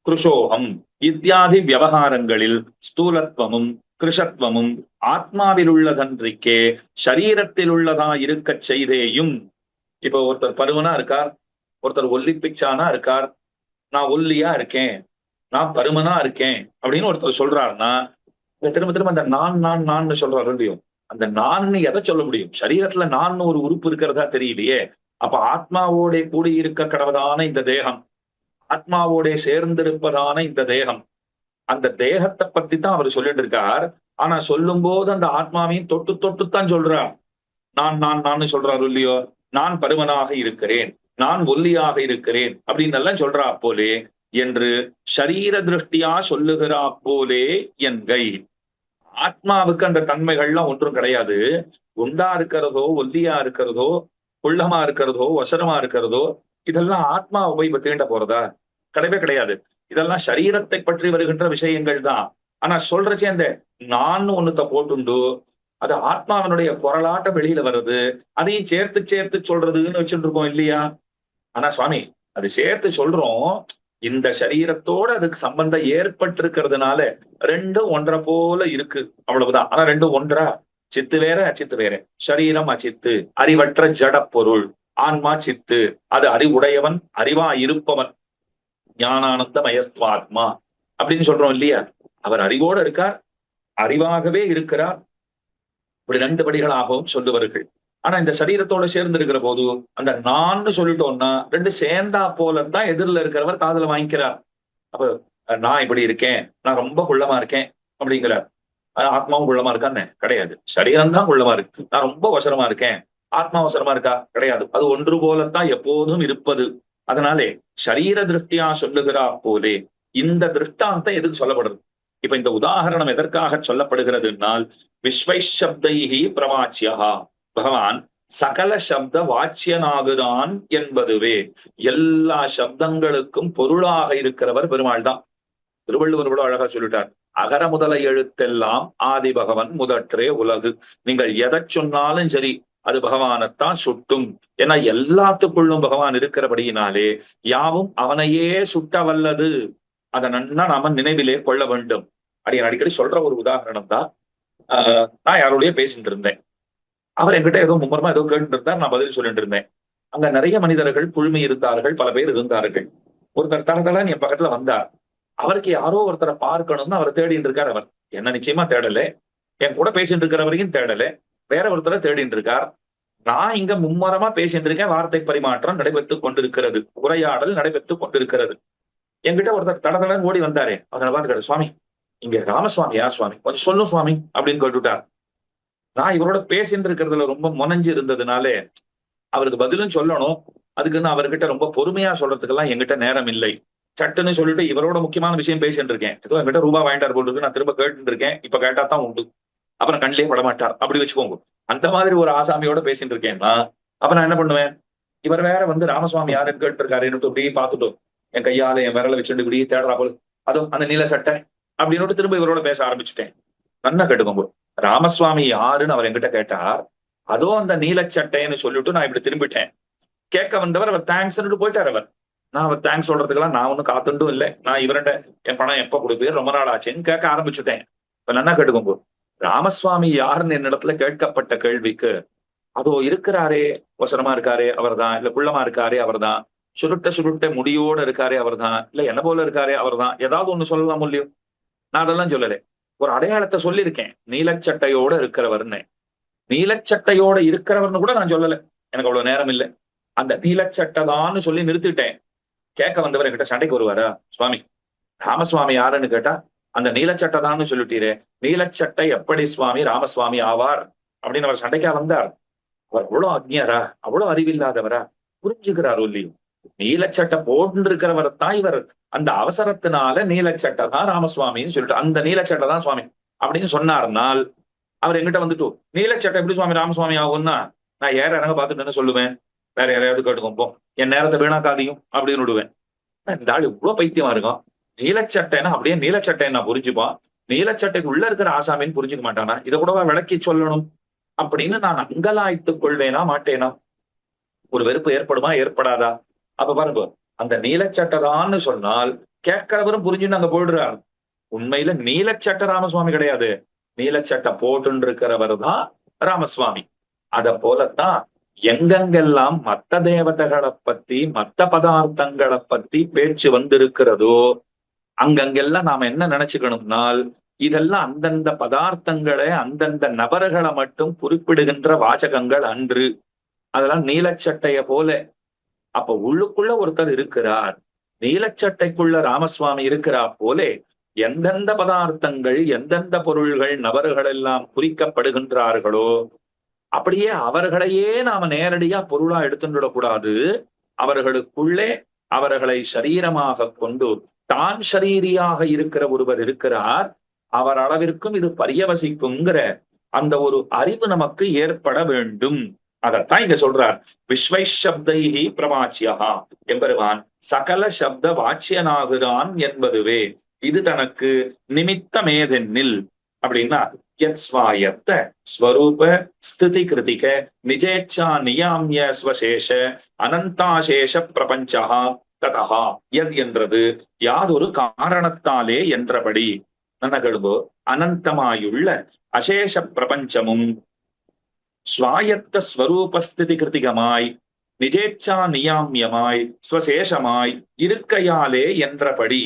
கிருஷோகம் இத்தியாதி விவகாரங்களில் ஸ்தூலத்துவமும் கிருஷத்துவமும் ஆத்மாவில் உள்ளதன்றிக்கே சரீரத்தில் உள்ளதா இருக்க செய்தேயும். இப்போ ஒருத்தர் பருவனா இருக்கார், ஒருத்தர் ஒல்லிப்பிச்சானா இருக்கார். நான் ஒல்லியா இருக்கேன், நான் பருமனா இருக்கேன் அப்படின்னு ஒருத்தர் சொல்றாருன்னா திரும்ப திரும்ப அந்த நான் சொல்றாரு இல்லையோ, அந்த நான் எதை சொல்ல முடியும்? சரீரத்துல நான் ஒரு உறுப்பு இருக்கிறதா தெரியலையே. அப்ப ஆத்மாவோட கூடி இருக்க கடவதான இந்த தேகம், ஆத்மாவோட சேர்ந்திருப்பதான இந்த தேகம், அந்த தேகத்தை பத்தி தான் அவர் சொல்லிட்டு இருக்கார். ஆனா சொல்லும் போது அந்த ஆத்மாவையும் தொட்டு தொட்டுத்தான் சொல்றார். நான் சொல்றாரு இல்லையோ, நான் பருமனாக இருக்கிறேன், நான் ஒல்லியாக இருக்கிறேன் அப்படின்னு எல்லாம் சொல்றா போலே என்று ஷரீர திருஷ்டியா சொல்லுகிறா போலே என்கை. ஆத்மாவுக்கு அந்த தன்மைகள்லாம் ஒன்றும் கிடையாது. குண்டா இருக்கிறதோ ஒல்லியா இருக்கிறதோ குள்ளமா இருக்கிறதோ வசரமா இருக்கிறதோ இதெல்லாம் ஆத்மாவை போய் தீண்ட போறதா? கிடையவே கிடையாது. இதெல்லாம் சரீரத்தை பற்றி வருகின்ற விஷயங்கள் தான். ஆனா சொல்றச்சே அந்த நான் ஒண்ணுத்த போட்டுண்டு அது ஆத்மாவனுடைய குரலாட்ட வெளியில வருது, அதையும் சேர்த்து சேர்த்து சொல்றதுன்னு வச்சுட்டு இருக்கோம் இல்லையா? ஆனா சுவாமி அது சேர்த்து சொல்றோம், இந்த சரீரத்தோட அதுக்கு சம்பந்தம் ஏற்பட்டிருக்கிறதுனால ரெண்டும் ஒன்றை போல இருக்கு, அவ்வளவுதான். ஆனா ரெண்டும் ஒன்றா? சித்து வேற அச்சித்து வேற. சரீரம் அச்சித்து, அறிவற்ற ஜட பொருள். ஆன்மா சித்து, அது அறிவுடையவன், அறிவா இருப்பவன். ஞானானந்த மயஸ்துவாத்மா அப்படின்னு சொல்றோம் இல்லையா? அவர் அறிவோடு இருக்கார், அறிவாகவே இருக்கிறார். இப்படி ரெண்டு படிகளாகவும் சொல்லுவார்கள். ஆனா இந்த சரீரத்தோட சேர்ந்து இருக்கிற போது அந்த நான் சொல்லிட்டோம்னா ரெண்டு சேர்ந்தா போலதான் எதிரில் இருக்கிறவர் காதுல வாங்கிக்கிறார். அப்ப நான் இப்படி இருக்கேன், நான் ரொம்ப குள்ளமா இருக்கேன் அப்படிங்கிறார். ஆத்மாவும் குள்ளமா இருக்கான்னு கிடையாது, சரீரம் தான் குள்ளமா இருக்கு. நான் ரொம்ப அவசரமா இருக்கேன், ஆத்மா அவசரமா இருக்கா? கிடையாது. அது ஒன்று போலத்தான் எப்போதும் இருப்பது. அதனாலே சரீர திருஷ்டியா சொல்லுகிறா போலே இந்த திருஷ்டாந்தம் எதுக்கு சொல்லப்படுறது? இப்ப இந்த உதாகரணம் எதற்காக சொல்லப்படுகிறதுனால், விஸ்வைஷப்தைஹி பிரவாச்சியா, பகவான் சகல சப்த வாச்சியனாகுதான் என்பதுவே. எல்லா சப்தங்களுக்கும் பொருளாக இருக்கிறவர் பெருமாள் தான். திருவள்ளுவர் கூட அழகா சொல்லிட்டார், அகர முதல எழுத்தெல்லாம் ஆதி பகவன் முதற்றே உலகு. நீங்கள் எதை சொன்னாலும் சரி அது பகவானைத்தான் சுட்டும். ஏன்னா எல்லாத்துக்குள்ளும் பகவான் இருக்கிறபடியினாலே யாவும் அவனையே சுட்ட வல்லது. அதை நன்னா நாம நினைவிலே கொள்ள வேண்டும். அடிக்கடி சொல்ற ஒரு உதாரணம் தான். நான் யாரோடய பேசிட்டு இருந்தேன், அவர் என்கிட்ட ஏதோ மும்மரமா ஏதோ கேட்டு இருந்தார், நான் பதில் சொல்லிட்டு இருந்தேன். அங்க நிறைய மனிதர்கள் குழுமி இருந்தார்கள், பல பேர் இருந்தார்கள். ஒருத்தர் தரதலன்னு என் பக்கத்துல வந்தார். அவருக்கு யாரோ ஒருத்தரை பார்க்கணும்னு அவர் தேடிட்டு இருக்கார். அவர் என்ன நிச்சயமா தேடல, என் கூட பேசிட்டு இருக்கிறவரையும் தேடல, வேற ஒருத்தரை தேடிட்டு இருக்கார். நான் இங்க மும்மரமா பேசிட்டு இருக்கேன், வார்த்தை பரிமாற்றம் நடைபெற்றுக் கொண்டிருக்கிறது, உரையாடல் நடைபெற்றுக் கொண்டிருக்கிறது. என்கிட்ட ஒருத்தர் தடதடன்னு ஓடி வந்தாரு. அதனால பார்த்து, சுவாமி இங்க ராமசுவாமி யார் சுவாமி, கொஞ்சம் சொல்லும் சுவாமி அப்படின்னு கேட்டுட்டார். நான் இவரோட பேசிட்டு இருக்கிறதுல ரொம்ப முனைஞ்சு இருந்ததுனாலே அவருக்கு பதிலும் சொல்லணும், அதுக்குன்னு அவர்கிட்ட ரொம்ப பொறுமையா சொல்றதுக்கெல்லாம் என்கிட்ட நேரம் இல்லை. சட்டுன்னு சொல்லிட்டு இவரோட முக்கியமான விஷயம் பேசிட்டு இருக்கேன். ஏதோ என்கிட்ட ரூபா வாங்கிட்டார் போல் இருக்கு, நான் திரும்ப கேட்டு இருக்கேன், இப்ப கேட்டா தான் உண்டு, அப்புறம் கண்ணிலே படமாட்டார் அப்படி வச்சுக்கோங்க. அந்த மாதிரி ஒரு ஆசாமியோட பேசிட்டு இருக்கேன்னா அப்ப நான் என்ன பண்ணுவேன்? இவர் வேற வந்து ராமசுவாமி யாருன்னு கேட்டு இருக்காருன்னு இப்படி பார்த்துட்டோம், என் கையால என் விரல வச்சுட்டு இப்படி தேடுறா போல, அதுவும் அந்த நீல சட்டை அப்படின்னு திரும்ப இவரோட பேச ஆரம்பிச்சுட்டேன். நல்லா கேட்டுக்கோங்க, ராமசுவாமி யாருன்னு அவர் என்கிட்ட கேட்டார், அதோ அந்த நீலச்சட்டைன்னு சொல்லிட்டு நான் இப்படி திரும்பிட்டேன். கேட்க வந்தவர் அவர் தேங்க்ஸ் போயிட்டார். நான் அவர் தேங்க்ஸ் சொல்றதுக்கெல்லாம் நான் ஒன்னும் காத்துட்டும் இல்லை. நான் இவர்கிட்ட என் பணம் எப்ப கொடுப்பீர், ரொம்ப நாள் ஆச்சுன்னு கேட்க ஆரம்பிச்சுட்டேன். இப்ப நல்லா கேட்டுக்கோங்க, ராமசுவாமி யாருன்னு என்னிடத்துல கேட்கப்பட்ட கேள்விக்கு அதோ இருக்கிறாரே, அவசரமா இருக்காரே அவர்தான், இல்ல குள்ளமா இருக்காரே அவர்தான், சுருட்ட முடியோட இருக்காரே அவர்தான், இல்ல என்ன போல இருக்காரே அவர்தான், ஏதாவது ஒண்ணு சொல்லலாம் இல்லையோ? நான் அதெல்லாம் சொல்லலை, ஒரு அடையாளத்தை சொல்லியிருக்கேன், நீலச்சட்டையோட இருக்கிறவர்னு. நீலச்சட்டையோட இருக்கிறவர்னு கூட நான் சொல்லலை, எனக்கு அவ்வளவு நேரம் இல்லை. அந்த நீலச்சட்டைதான்னு சொல்லி நிறுத்திட்டேன். கேட்க வந்தவர் என்கிட்ட சண்டைக்கு வருவாரா? சுவாமி ராமசுவாமி யாருன்னு கேட்டா அந்த நீலச்சட்டைதான்னு சொல்லிட்டீரே, நீலச்சட்டை எப்படி சுவாமி ராமசுவாமி ஆவார் அப்படின்னு அவர் சண்டைக்கா வந்தார். அவர் அவ்வளவு அக்ஞரா, அவ்வளவு அறிவில்லாதவரா? புரிஞ்சுக்கிறாரோ இல்லையோ, நீலச்சட்டை போட்டு இருக்கிறவர் தான் இவர். அந்த அவசரத்தினால நீலச்சட்டை தான் ராமசுவாமின்னு சொல்லிட்டு அந்த நீலச்சட்டை தான் சுவாமி அப்படின்னு சொன்னார்னால் அவர் எங்கிட்ட வந்துட்டு நீலச்சட்டை எப்படி சுவாமி ராமசுவாமி ஆகும்னா நான் ஏற இறங்க பார்த்துட்டு என்ன சொல்லுவேன்? வேற யாரையாவது கேட்டுக்கோப்போம், என் நேரத்தை வீணாக்காதையும் அப்படின்னு விடுவேன். இந்த ஆள் இவ்வளவு பைத்தியமா இருக்கும், நீலச்சட்டைன்னா அப்படியே நீலச்சட்டை நான் புரிஞ்சுப்பான், நீலச்சட்டைக்கு உள்ள இருக்கிற ஆசாமின்னு புரிஞ்சுக்க மாட்டானா? இதை கூடவா விளக்கி சொல்லணும் அப்படின்னு நான் அங்கலாய்த்துக் கொள்வேனா மாட்டேனா? ஒரு வெறுப்பு ஏற்படுமா ஏற்படாதா? அப்ப பாருங்க, அந்த நீலச்சட்டைதான்னு சொன்னால் கேட்கிறவரும் புரிஞ்சுன்னு அங்க போயிடுறார். உண்மையில நீலச்சட்டை ராமசுவாமி கிடையாது, நீலச்சட்டை போட்டு இருக்கிறவர் தான் ராமசுவாமி. அத போலத்தான் எங்கெங்கெல்லாம் மத்த தேவதைகளை பத்தி மத்த பதார்த்தங்களை பத்தி பேச்சு வந்திருக்கிறதோ அங்கங்கெல்லாம் நாம என்ன நினைச்சுக்கணும்னால் இதெல்லாம் அந்தந்த பதார்த்தங்களை அந்தந்த நபர்களை மட்டும் குறிப்பிடுகின்ற வாசகங்கள் அன்று. அதெல்லாம் நீலச்சட்டைய போல. அப்ப உள்ளுக்குள்ள ஒருத்தர் இருக்கிறார், நீலச்சட்டைக்குள்ள ராமசுவாமி இருக்கிறா போலே எந்தெந்த பதார்த்தங்கள் எந்தெந்த பொருள்கள் நபர்கள் எல்லாம் குறிக்கப்படுகின்றார்களோ அப்படியே அவர்களையே நாம நேரடியா பொருளா எடுத்துடக்கூடாது. அவர்களுக்குள்ளே அவர்களை சரீரமாக கொண்டு தான் ஷரீரியாக இருக்கிற ஒருவர் இருக்கிறார், அவர் அளவிற்கும் இது பரியவசிக்குங்கிற அந்த ஒரு அறிவு நமக்கு ஏற்பட வேண்டும். அதத்தான் இங்க சொல்றார். விஸ்வைஷப்தைஹி பிரவாச்சியா, எம்பெருமான் சகல சப்த வாச்சியனாகிறான் என்பதுவே இது தனக்கு நிமித்தமேதென்னில் அப்படின்னா யத் ஸ்வாயத்த ஸ்வரூப ஸ்திதி கிருதிக நிஜேச்சா நியாமிய ஸ்வசேஷ அனந்தாசேஷ பிரபஞ்சா ததா யத் என்றது யாதொரு காரணத்தாலே என்றபடி நனகடுபோ அனந்தமாயுள்ள அசேஷ பிரபஞ்சமும் ஸ்வாயத்த ஸ்வரூபஸ்திதி கிருதிகமாய் நிஜேச்சா நியாமியமாய் ஸ்வசேஷமாய் இருக்கையாலே என்றபடி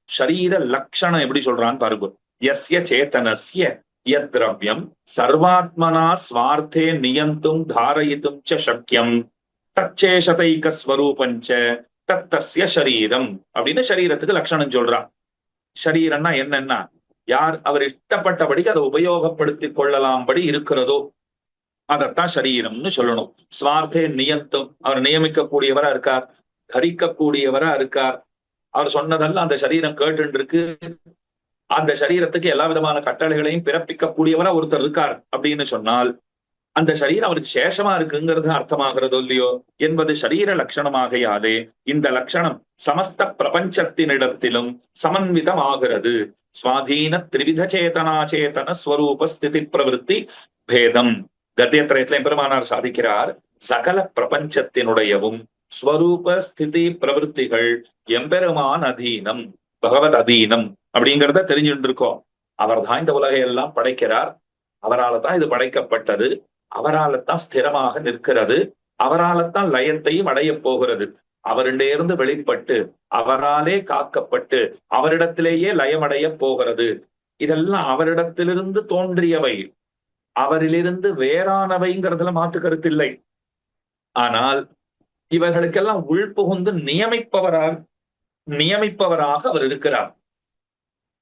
ஷரீர லக்ஷணம் எப்படி சொல்றான்னு பாருங்க. யஸ்ய சேதனஸ்ய யத் திரவ்யம் சர்வாத்மனா ஸ்வார்த்தே நியந்தும் தாரயித்தும் ச சக்யம் தச்சேஷதைக ஸ்வரூபஞ்ச தத்தஸ்ய ஷரீரம் அப்படின்னு சரீரத்துக்கு லட்சணம் சொல்றான். ஷரீரம்னா என்னன்னா யார் அவர் இஷ்டப்பட்டபடிக்கு அதை உபயோகப்படுத்திக் கொள்ளலாம்படி இருக்கிறதோ அதத்தான் சரீரம்னு சொல்லணும். ஸ்வார்த்தே நியந்தும், அவர் நியமிக்கக்கூடியவரா இருக்கார், தரிக்கக்கூடியவரா இருக்கார். அவர் சொன்னதெல்லாம் அந்த சரீரம் கேட்டு இருக்கு. அந்த சரீரத்துக்கு எல்லா விதமான கட்டளைகளையும் பிறப்பிக்கக்கூடியவரா ஒருத்தர் இருக்கார் அப்படின்னு சொன்னால் அந்த சரீரம் அவருக்கு சேஷமா இருக்குங்கிறது அர்த்தமாகிறதோ இல்லையோ என்பது சரீர லட்சணமாகையாலே இந்த லட்சணம் சமஸ்த பிரபஞ்சத்தினிடத்திலும் சமன்விதம் ஆகிறது. சுவாதீன திரிவித சேதனாச்சேதன ஸ்வரூப ஸ்திதி பிரவருத்தி பேதம். கத்தியத்திரயத்துல எம்பெருமானார் சாதிக்கிறார், சகல பிரபஞ்சத்தினுடையவும் ஸ்வரூப ஸ்திதி பிரவருத்திகள் எம்பெருமான் அதீனம், பகவத் அதீனம் அப்படிங்கிறத தெரிஞ்சுட்டு இருக்கோம். அவர் தான் இந்த உலகையெல்லாம் படைக்கிறார், அவரால் தான் இது படைக்கப்பட்டது, அவரால் தான் ஸ்திரமாக நிற்கிறது, அவரால் தான் லயத்தையும் அடைய போகிறது. அவரிடமிருந்து வெளிப்பட்டு அவராலே காக்கப்பட்டு அவரிடத்திலேயே லயமடைய போகிறது. இதெல்லாம் அவரிடத்திலிருந்து தோன்றியவை, அவரிலிருந்து வேறானவைங்கிறதுல மாற்று கருத்தில்லை. ஆனால் இவர்களுக்கெல்லாம் உள்புகுந்து நியமிப்பவராக அவர் இருக்கிறார்.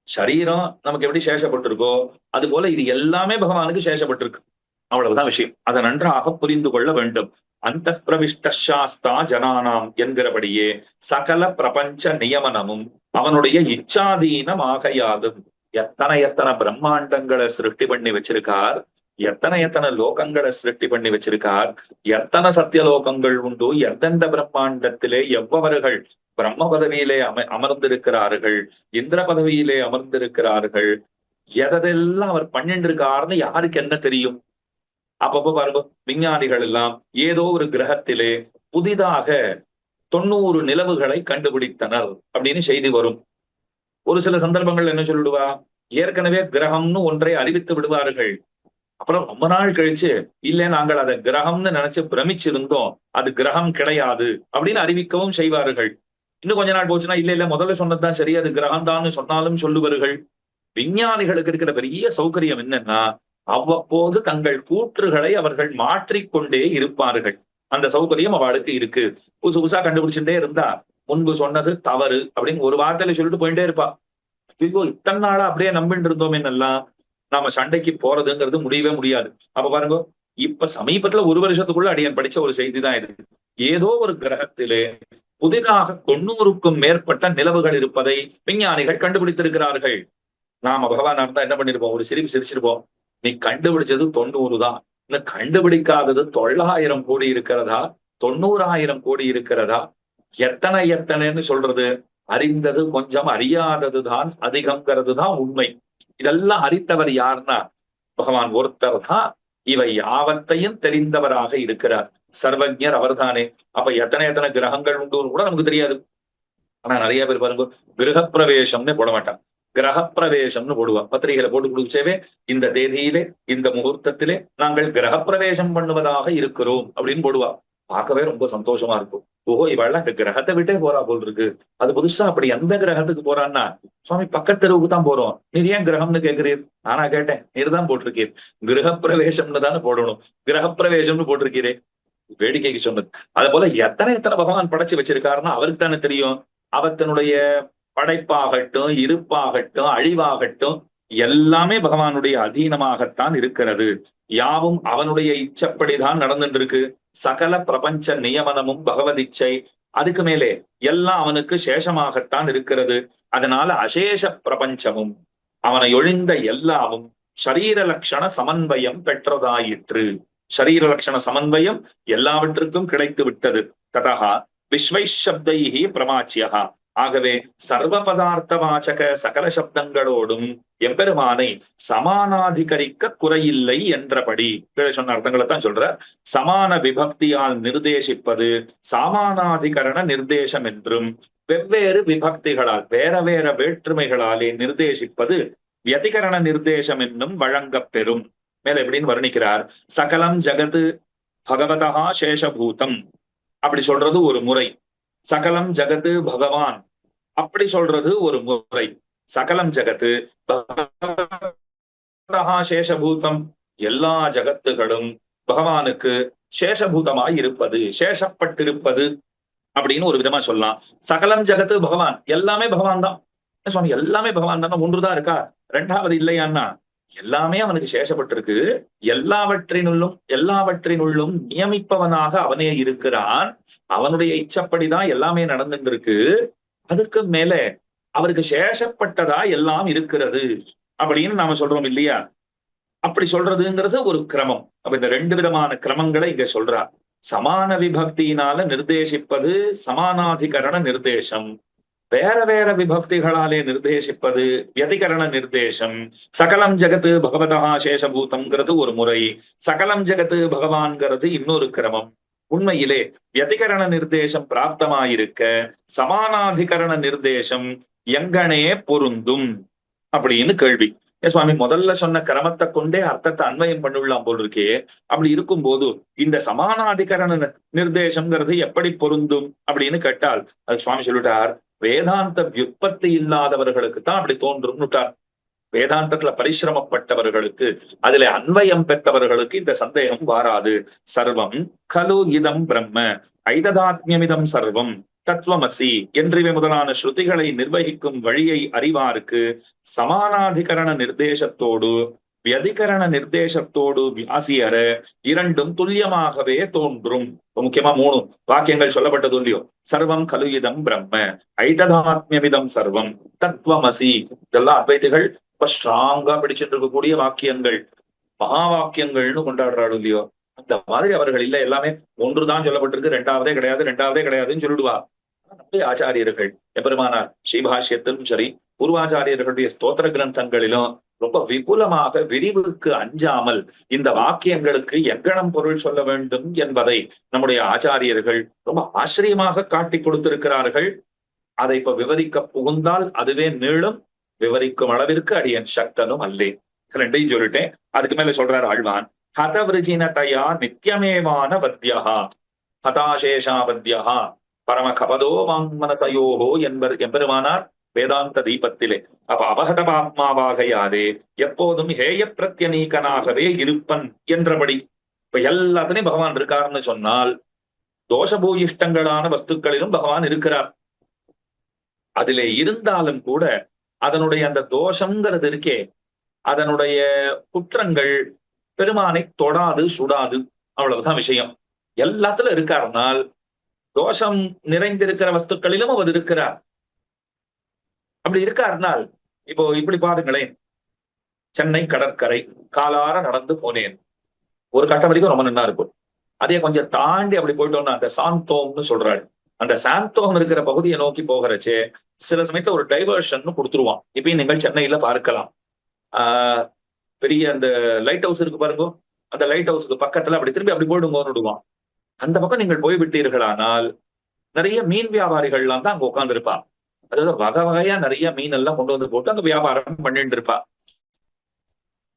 சரீரம் நமக்கு எப்படி சேஷப்பட்டிருக்கோ அது போல இது எல்லாமே பகவானுக்கு சேஷப்பட்டிருக்கு. அவ்வளவுதான் விஷயம். அதை நன்றாக புரிந்து கொள்ள வேண்டும். அந்த பிரவிஷ்ட சாஸ்தா ஜனானாம் என்கிறபடியே சகல பிரபஞ்ச நியமனமும் அவனுடைய இச்சாதீனம் ஆகையாலும் எத்தனை பிரம்மாண்டங்களை சிருஷ்டி பண்ணி வச்சிருக்கார், எத்தனை லோகங்களை சிருஷ்டி பண்ணி வச்சிருக்கார், எத்தனை சத்தியலோகங்கள் உண்டு, எந்தெந்த பிரம்மாண்டத்திலே எவ்வவர்கள் பிரம்ம பதவியிலே அமர்ந்திருக்கிறார்கள், இந்திர பதவியிலே அமர்ந்திருக்கிறார்கள், எதெல்லாம் அவர் பண்ணிட்டு இருக்காருன்னு யாருக்கு என்ன தெரியும்? அப்பப்போ பாருங்க, விஞ்ஞானிகள் எல்லாம் ஏதோ ஒரு கிரகத்திலே புதிதாக 90 நிலவுகளை கண்டுபிடித்தனர் அப்படின்னு செய்தி வரும். ஒரு சில சந்தர்ப்பங்கள் என்ன சொல்லிடுவா, ஏற்கனவே கிரகம்னு ஒன்றை அறிவித்து விடுவார்கள். அப்புறம் ரொம்ப நாள் கழிச்சு இல்ல நாங்கள் அதை கிரகம்னு நினைச்சு பிரமிச்சிருந்தோம், அது கிரகம் கிடையாது அப்படின்னு அறிவிக்கவும் செய்வார்கள். இன்னும் கொஞ்ச நாள் போச்சுன்னா இல்ல முதல்ல சொன்னதுதான் சரி, அது கிரகம் தான் சொன்னாலும் சொல்லுவார்கள். விஞ்ஞானிகளுக்கு இருக்கிற பெரிய சௌகரியம் என்னன்னா அவ்வப்போது தங்கள் கூற்றுகளை அவர்கள் மாற்றிக்கொண்டே இருப்பார்கள். அந்த சௌகரியம் அவளுக்கு இருக்கு. புதுசு புதுசா கண்டுபிடிச்சுட்டே இருந்தா முன்பு சொன்னது தவறு அப்படின்னு ஒரு வார்த்தையில சொல்லிட்டு போயிட்டே இருப்பா. இத்தனை நாளா அப்படியே நம்பிட்டு இருந்தோம் என்னெல்லாம் நாம சண்டைக்கு போறதுங்கிறது முடியவே முடியாது. அப்ப பாருங்க, இப்ப சமீபத்துல ஒரு வருஷத்துக்குள்ள அடியன் படிச்ச ஒரு செய்தி தான் இது. ஏதோ ஒரு கிரகத்திலே புதிதாக 90க்கும் மேற்பட்ட நிலவுகள் இருப்பதை விஞ்ஞானிகள் கண்டுபிடித்திருக்கிறார்கள். நாம பகவான் இருந்தா என்ன பண்ணிருப்போம், ஒரு சிரிப்பு சிரிச்சிருப்போம். நீ கண்டுபிடிச்சது 90 தான், இன்னும் கண்டுபிடிக்காதது 900 கோடி இருக்கிறதா, 90,000 கோடி இருக்கிறதா, எத்தனைன்னு சொல்றது? அறிந்தது கொஞ்சம், அறியாததுதான் அதிகம்ங்கிறது தான் உண்மை. இதெல்லாம் அறிந்தவர் யாருன்னா பகவான் ஒருத்தர் தான். இவை யாவத்தையும் தெரிந்தவராக இருக்கிறார். சர்வஜர் அவர்தானே. அப்ப எத்தனை கிரகங்கள் உண்டு கூட நமக்கு தெரியாது. ஆனா நிறைய பேர் பாருங்க, கிரகப்பிரவேசம்னு போட மாட்டான், கிரகப்பிரவேசம்னு போடுவான். பத்திரிகையில போட்டு கொடுக்கவே இந்த தேதியிலே இந்த முகூர்த்தத்திலே நாங்கள் கிரகப்பிரவேசம் பண்ணுவதாக இருக்கிறோம் அப்படின்னு போடுவா. பார்க்கவே ரொம்ப சந்தோஷமா இருக்கும். ஓஹோ, இவெல்லாம் இந்த கிரகத்தை விட்டே போறா போல் இருக்கு. அது புதுசா அப்படி எந்த கிரகத்துக்கு போறான்னா, சுவாமி பக்கத்தெருவுக்கு தான் போறோம், நீர் ஏன் கிரகம்னு கேட்கிறீர்? நானா கேட்டேன், நீர் தான் போட்டிருக்கீர், கிரகப்பிரவேசம்னு தானே போடணும், கிரகப்பிரவேசம்னு போட்டிருக்கீரே. வேடிக்கைக்கு சொன்னது. அது போல எத்தனை பகவான் படைச்சு வச்சிருக்காருன்னா அவருக்கு தானே தெரியும். அவத்தினுடைய படைப்பாகட்டும், இருப்பாகட்டும், அழிவாகட்டும் எல்லாமே பகவானுடைய அதீனமாகத்தான் இருக்கிறது. யாவும் அவனுடைய இச்சப்படிதான் நடந்துட்டு இருக்கு. சகல பிரபஞ்ச நியமனமும் பகவத் இச்சை. அதுக்கு மேலே எல்லாம் அவனுக்கு சேஷமாகத்தான் இருக்கிறது. அதனால அசேஷ பிரபஞ்சமும் அவனை ஒழிந்த எல்லாமும் ஷரீர லட்சண சமன்வயம் பெற்றதாயிற்று. சரீர லட்சண சமன்வயம் எல்லாவற்றுக்கும் கிடைத்து விட்டது. ததா விஸ்வைஷப்தைஹி பிரமாச்சியா. ஆகவே சர்வ பதார்த்த வாசக சகல சப்தங்களோடும் எம்பெருமானை சமானாதிகரிக்க குறையில்லை என்றபடி சொன்ன அர்த்தங்களை தான் சொல்ற. சமான விபக்தியால் நிர்தேசிப்பது சமானாதிகரண நிர்தேசம் என்றும், வெவ்வேறு விபக்திகளால் வேற வேற வேற்றுமைகளாலே நிர்தேசிப்பது வியதிகரண நிர்தேசம் என்னும் வழங்கப் பெறும். மேல எப்படின்னு வர்ணிக்கிறார். சகலம் ஜகத்து பகவதா சேஷபூதம் அப்படி சொல்றது ஒரு முறை. சகலம் ஜகத்து பகவான் அப்படி சொல்றது ஒரு முறை. சகலம் ஜகத்து பகவதா சேஷபூதம் எல்லா ஜகத்துகளும் பகவானுக்கு சேஷபூதமாய் இருப்பது, சேஷப்பட்டிருப்பது அப்படின்னு ஒரு விதமா சொல்லலாம். சகலம் ஜகத்து பகவான் எல்லாமே பகவான் தான். சுவாமி எல்லாமே பகவான் தானே, ஒன்றுதான் இருக்கா, ரெண்டாவது இல்லையான்னா எல்லாமே அவனுக்கு சேஷப்பட்டிருக்கு. எல்லாவற்றினுள்ளும் நியமிப்பவனாக அவனே இருக்கிறான். அவனுடைய இச்சப்படிதான் எல்லாமே நடந்துட்டு இருக்கு. அதுக்கு மேல அவருக்கு சேஷப்பட்டதா எல்லாம் இருக்கிறது அப்படின்னு நாம சொல்றோம் இல்லையா? அப்படி சொல்றதுங்கிறது ஒரு கிரமம். அப்ப இந்த ரெண்டு விதமான கிரமங்களை இங்க சொல்றா. சமான விபக்தியினால நிர்தேசிப்பது சமானாதிகரண நிர்தேசம், வேற வேற விபக்திகளாலே நிர்தேசிப்பது வியதிகரண நிர்தேசம். சகலம் ஜகத்து பகவதா சேஷபூதம்ங்கிறது ஒரு முறை, சகலம் ஜகத்து பகவான்கிறது இன்னொரு கிரமம். உண்மையிலே வியதிகரண நிர்தேசம் பிராப்தமாயிருக்க சமானாதிகரண நிர்தேசம் எங்கனே பொருந்தும் அப்படின்னு கேள்வி. சுவாமி முதல்ல சொன்ன கிரமத்தை கொண்டே அர்த்தத்தை அன்வயம் பண்ணிடலாம் போல் இருக்கே. அப்படி இருக்கும் போது இந்த சமானாதிகரண நிர்தேசம்ங்கிறது எப்படி பொருந்தும் அப்படின்னு கேட்டால் அது சுவாமி சொல்லிட்டார், வேதாந்த வியுற்பத்தி இல்லாதவர்களுக்கு தான் அப்படி தோன்றும்னுட்டார். வேதாந்தத்துல பரிசிரமப்பட்டவர்களுக்கு, அதுல அன்வயம் பெற்றவர்களுக்கு இந்த சந்தேகம் வாராது. சர்வம் கலு இதம் பிரம்ம ஐததாத்மியமிதம் சர்வம் தத்துவமசி என்றிவை முதலான ஸ்ருதிகளை நிர்வகிக்கும் வழியை அறிவாருக்கு சமானாதிகரண நிர்தேசத்தோடு வியதிகரண நிர்தேசத்தோடு வியாசியர இரண்டும் துல்லியமாகவே தோன்றும். முக்கியமா 3 வாக்கியங்கள் சொல்லப்பட்டது இல்லையோ? சர்வம் கலு இதம் பிரம்ம ஐததாத்மியமிதம் சர்வம் தத்துவமசி. இதெல்லாம் அத்வைதிகள் இப்ப ஸ்ட்ராங்கா பிடிச்சிட்டு இருக்கக்கூடிய வாக்கியங்கள், மகா வாக்கியங்கள்னு கொண்டாடுறாள் இல்லையோ? அந்த மாதிரி அவர்கள் இல்ல, எல்லாமே ஒன்றுதான் சொல்லப்பட்டிருக்கு, ரெண்டாவதே கிடையாதுன்னு சொல்லிடுவா. நம்முடைய ஆச்சாரியர்கள் எம்பெருமானார் ஸ்ரீபாஷ்யத்திலும் சரி பூர்வாச்சாரியர்களுடைய ஸ்தோத்திர கிரந்தங்களிலும் ரொம்ப விபுலமாக விரிவுக்கு அஞ்சாமல் இந்த வாக்கியங்களுக்கு எங்கனம் பொருள் சொல்ல வேண்டும் என்பதை நம்முடைய ஆச்சாரியர்கள் ரொம்ப ஆச்சரியமாக காட்டி கொடுத்திருக்கிறார்கள். அதை இப்ப விவரிக்க புகுந்தால் அதுவே நீளும். விவரிக்கும் அளவிற்கு அடியன் சக்தனும் அல்லேன். ரெண்டையும் சொல்லிட்டேன். அதுக்கு மேல சொல்றாரு ஆழ்வான், ஹதவிருஜினதயா நித்தியமேவான வத்யா ஹதாசேஷாவத்யா பரம கபதோ வாங்மனசயோகோ எம்பெருமானார் வேதாந்த தீபத்திலே. அப்ப அபகத ஆத்மாவாகையாதே எப்போதும் ஹேய பிரத்யநீகனாகவே இருப்பன் என்றபடி இப்ப எல்லாத்துலயும் பகவான் இருக்காருன்னு சொன்னால் தோஷபூயிஷ்டங்களான வஸ்துக்களிலும் பகவான் இருக்கிறார். அதிலே இருந்தாலும் கூட அதனுடைய அந்த தோஷங்கிறது இருக்கே, அதனுடைய குற்றங்கள் பெருமானை தொடாது சுடாது, அவ்வளவுதான் விஷயம். எல்லாத்துல இருக்காருனால் தோஷம் நிறைந்திருக்கிற வஸ்துக்களிலும் அவர் இருக்கிறார். அப்படி இருக்காருனால் இப்போ இப்படி பாருங்களேன், சென்னை கடற்கரை காலார நடந்து போனேன். ஒரு கட்டம் வரைக்கும் ரொம்ப நல்லா இருக்கும். அதே கொஞ்சம் தாண்டி அப்படி போயிட்டோம்னா அந்த சாந்தோம்னு சொல்றாரு. அந்த சாந்தோம் இருக்கிற பகுதியை நோக்கி போகிறச்சே சில சமயத்துல ஒரு டைவர்ஷன் கொடுத்துருவான். இப்பயும் நீங்கள் சென்னையில பார்க்கலாம். பெரிய அந்த லைட் ஹவுஸ் இருக்கு பாருங்க, அந்த லைட் ஹவுஸுக்கு பக்கத்துல அப்படி திரும்பி அப்படி போயிடுங்கன்னு விடுவான். அந்த பக்கம் நீங்கள் போய்விட்டீர்களானால் நிறைய மீன் வியாபாரிகள்லாம் தான் அங்க உட்கார்ந்து இருப்பா. அதாவது வகை வகையா நிறைய மீன் எல்லாம் கொண்டு வந்து போட்டு அங்க வியாபாரம் பண்ணிட்டு இருப்பா.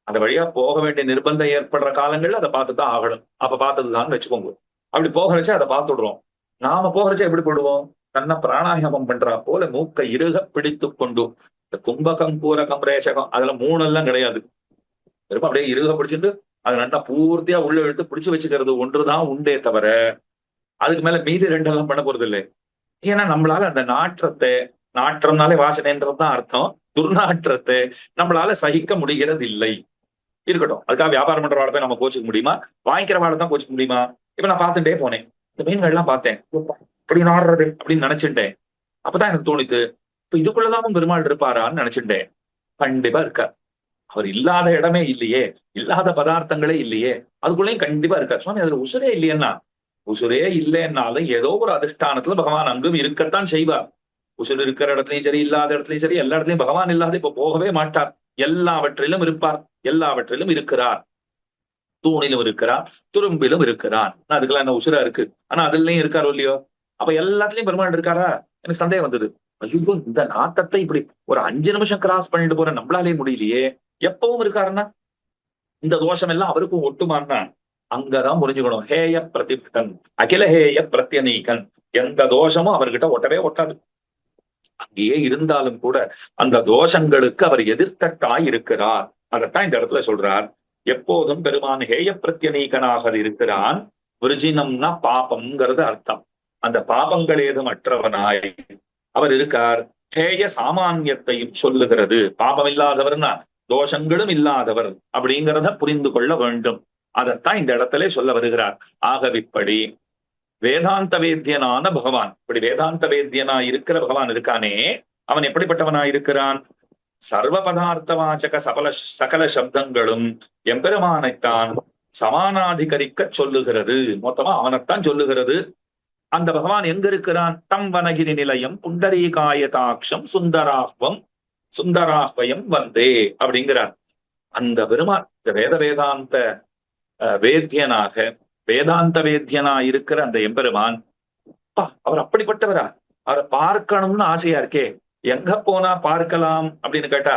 அந்த வழியா போக வேண்டிய நிர்பந்தம் ஏற்படுற காலங்கள்ல அதை பார்த்துதான் ஆகணும். அப்ப பார்த்ததுதான் வச்சுக்கோங்க. அப்படி போகிறச்சே அதை பார்த்துடுறோம். நாம போகிறச்சே எப்படி போடுவோம்? தன்னை பிராணாயாமம் பண்றா போல மூக்கை இறுக பிடித்து கொண்டு, இந்த கும்பகம் பூரகம் ரேசகம் அதுல 3 எல்லாம் கிடையாது. வெறும் அப்படியே இறுக பிடிச்சிட்டு அதை நல்லா பூர்த்தியா உள்ள இழுத்து பிடிச்சு வச்சுக்கிறது ஒன்றுதான் உண்டே தவிர அதுக்கு மேல மீதி 2 எல்லாம் பண்ண போறது இல்லை. ஏன்னா நம்மளால அந்த நாற்றம்னாலே வாசனைன்றதுதான் அர்த்தம். துர்நாற்றத்தை நம்மளால சகிக்க முடிகிறது இல்லை. இருக்கட்டும், அதுக்காக வியாபாரம் பண்ற வாழை போய் நம்ம கோச்சிக்க முடியுமா? வாங்கிக்கிற வாழை தான் கோச்சிக்க முடியுமா? இப்ப நான் பார்த்துட்டே போனேன், இந்த மீன்கள் எல்லாம் பார்த்தேன், இப்படி நாடுறது அப்படின்னு நினைச்சுட்டேன். அப்பதான் எனக்கு தோணித்து, இப்ப இதுக்குள்ளதான் பெருமாள் இருப்பாரான்னு நினைச்சுட்டேன். கண்டிப்பா இருக்கார். அவர் இல்லாத இடமே இல்லையே, இல்லாத பதார்த்தங்களே இல்லையே, அதுக்குள்ளேயும் கண்டிப்பா இருக்கார் சுவாமி. அதுல உசுரே இல்லையன்னா, உசுரே இல்லைன்னாலும் ஏதோ ஒரு அதிஷ்டானத்துல பகவான் அங்கும் இருக்கத்தான் செய்வார். உசுர் இருக்கிற இடத்துலயும் சரி, இல்லாத இடத்துலயும் சரி, எல்லா இடத்துலயும் பகவான் இல்லாத இப்ப போகவே மாட்டார். எல்லாவற்றிலும் இருப்பார், எல்லாவற்றிலும் இருக்கிறார். தூணிலும் இருக்கிறார், துரும்பிலும் இருக்கிறார். அதுக்கெல்லாம் என்ன உசுரா இருக்கு? ஆனா அதுலயும் இருக்காரோ இல்லையோ? அப்ப எல்லாத்துலயும் பெருமாள் இருக்காரா? எனக்கு சந்தேகம் வந்தது. ஐயோ, இந்த நாட்டத்தை இப்படி ஒரு 5 நிமிஷம் கிராஸ் பண்ணிட்டு போற நம்மளாலே முடியலையே, எப்பவும் இருக்காருன்னா இந்த தோஷம் எல்லாம் அவருக்கும் ஒட்டுமான்னா அங்கதான் புரிஞ்சுக்கணும். ஹேய பிரதிபன் அகில ஹேய பிரத்யநீகன். எந்த தோஷமும் அவர்கிட்ட ஒட்டவே ஒட்டாது. அங்கேயே இருந்தாலும் கூட அந்த தோஷங்களுக்கு அவர் எதிர்த்தட்டாய் இருக்கிறார். அதைத்தான் இந்த இடத்துல சொல்றார். எப்போதும் பெருமான் ஹேய பிரத்யநீகனாக இருக்கிறான். விருஜினம்னா பாபம்ங்கிறது அர்த்தம். அந்த பாபங்கள் ஏதும் அற்றவனாய் அவர் இருக்கார். ஹேய சாமானியத்தையும் சொல்லுகிறது. பாபம் இல்லாதவர்னா தோஷங்களும் இல்லாதவர் அப்படிங்கிறத புரிந்து கொள்ள வேண்டும். அதைத்தான் இந்த இடத்துல சொல்ல வருகிறார். ஆகவிப்படி வேதாந்த வேத்தியனான பகவான், இப்படி வேதாந்த வேத்தியனா இருக்கிற பகவான் இருக்கானே, அவன் எப்படிப்பட்டவனா இருக்கிறான்? சர்வ பதார்த்த வாச்சக சகல சப்தங்களும் எம்பெருமானைத்தான் சமானாதிகரிக்க சொல்லுகிறது. மொத்தமா அவனைத்தான் சொல்லுகிறது. அந்த பகவான் எங்க இருக்கிறான்? தம் வனகிரி நிலையம் புண்டரீகாயதாட்சம் சுந்தராஹ்வயம் வந்தே அப்படிங்கிறார். அந்த பெருமான் இந்த வேதாந்த வேத்தியனாக, வேதாந்த வேத்தியனா இருக்கிற அந்த எம்பெருமான், அவர் அப்படிப்பட்டவரா? அவரை பார்க்கணும்னு ஆசையா இருக்கே, எங்க போனா பார்க்கலாம் அப்படின்னு கேட்டா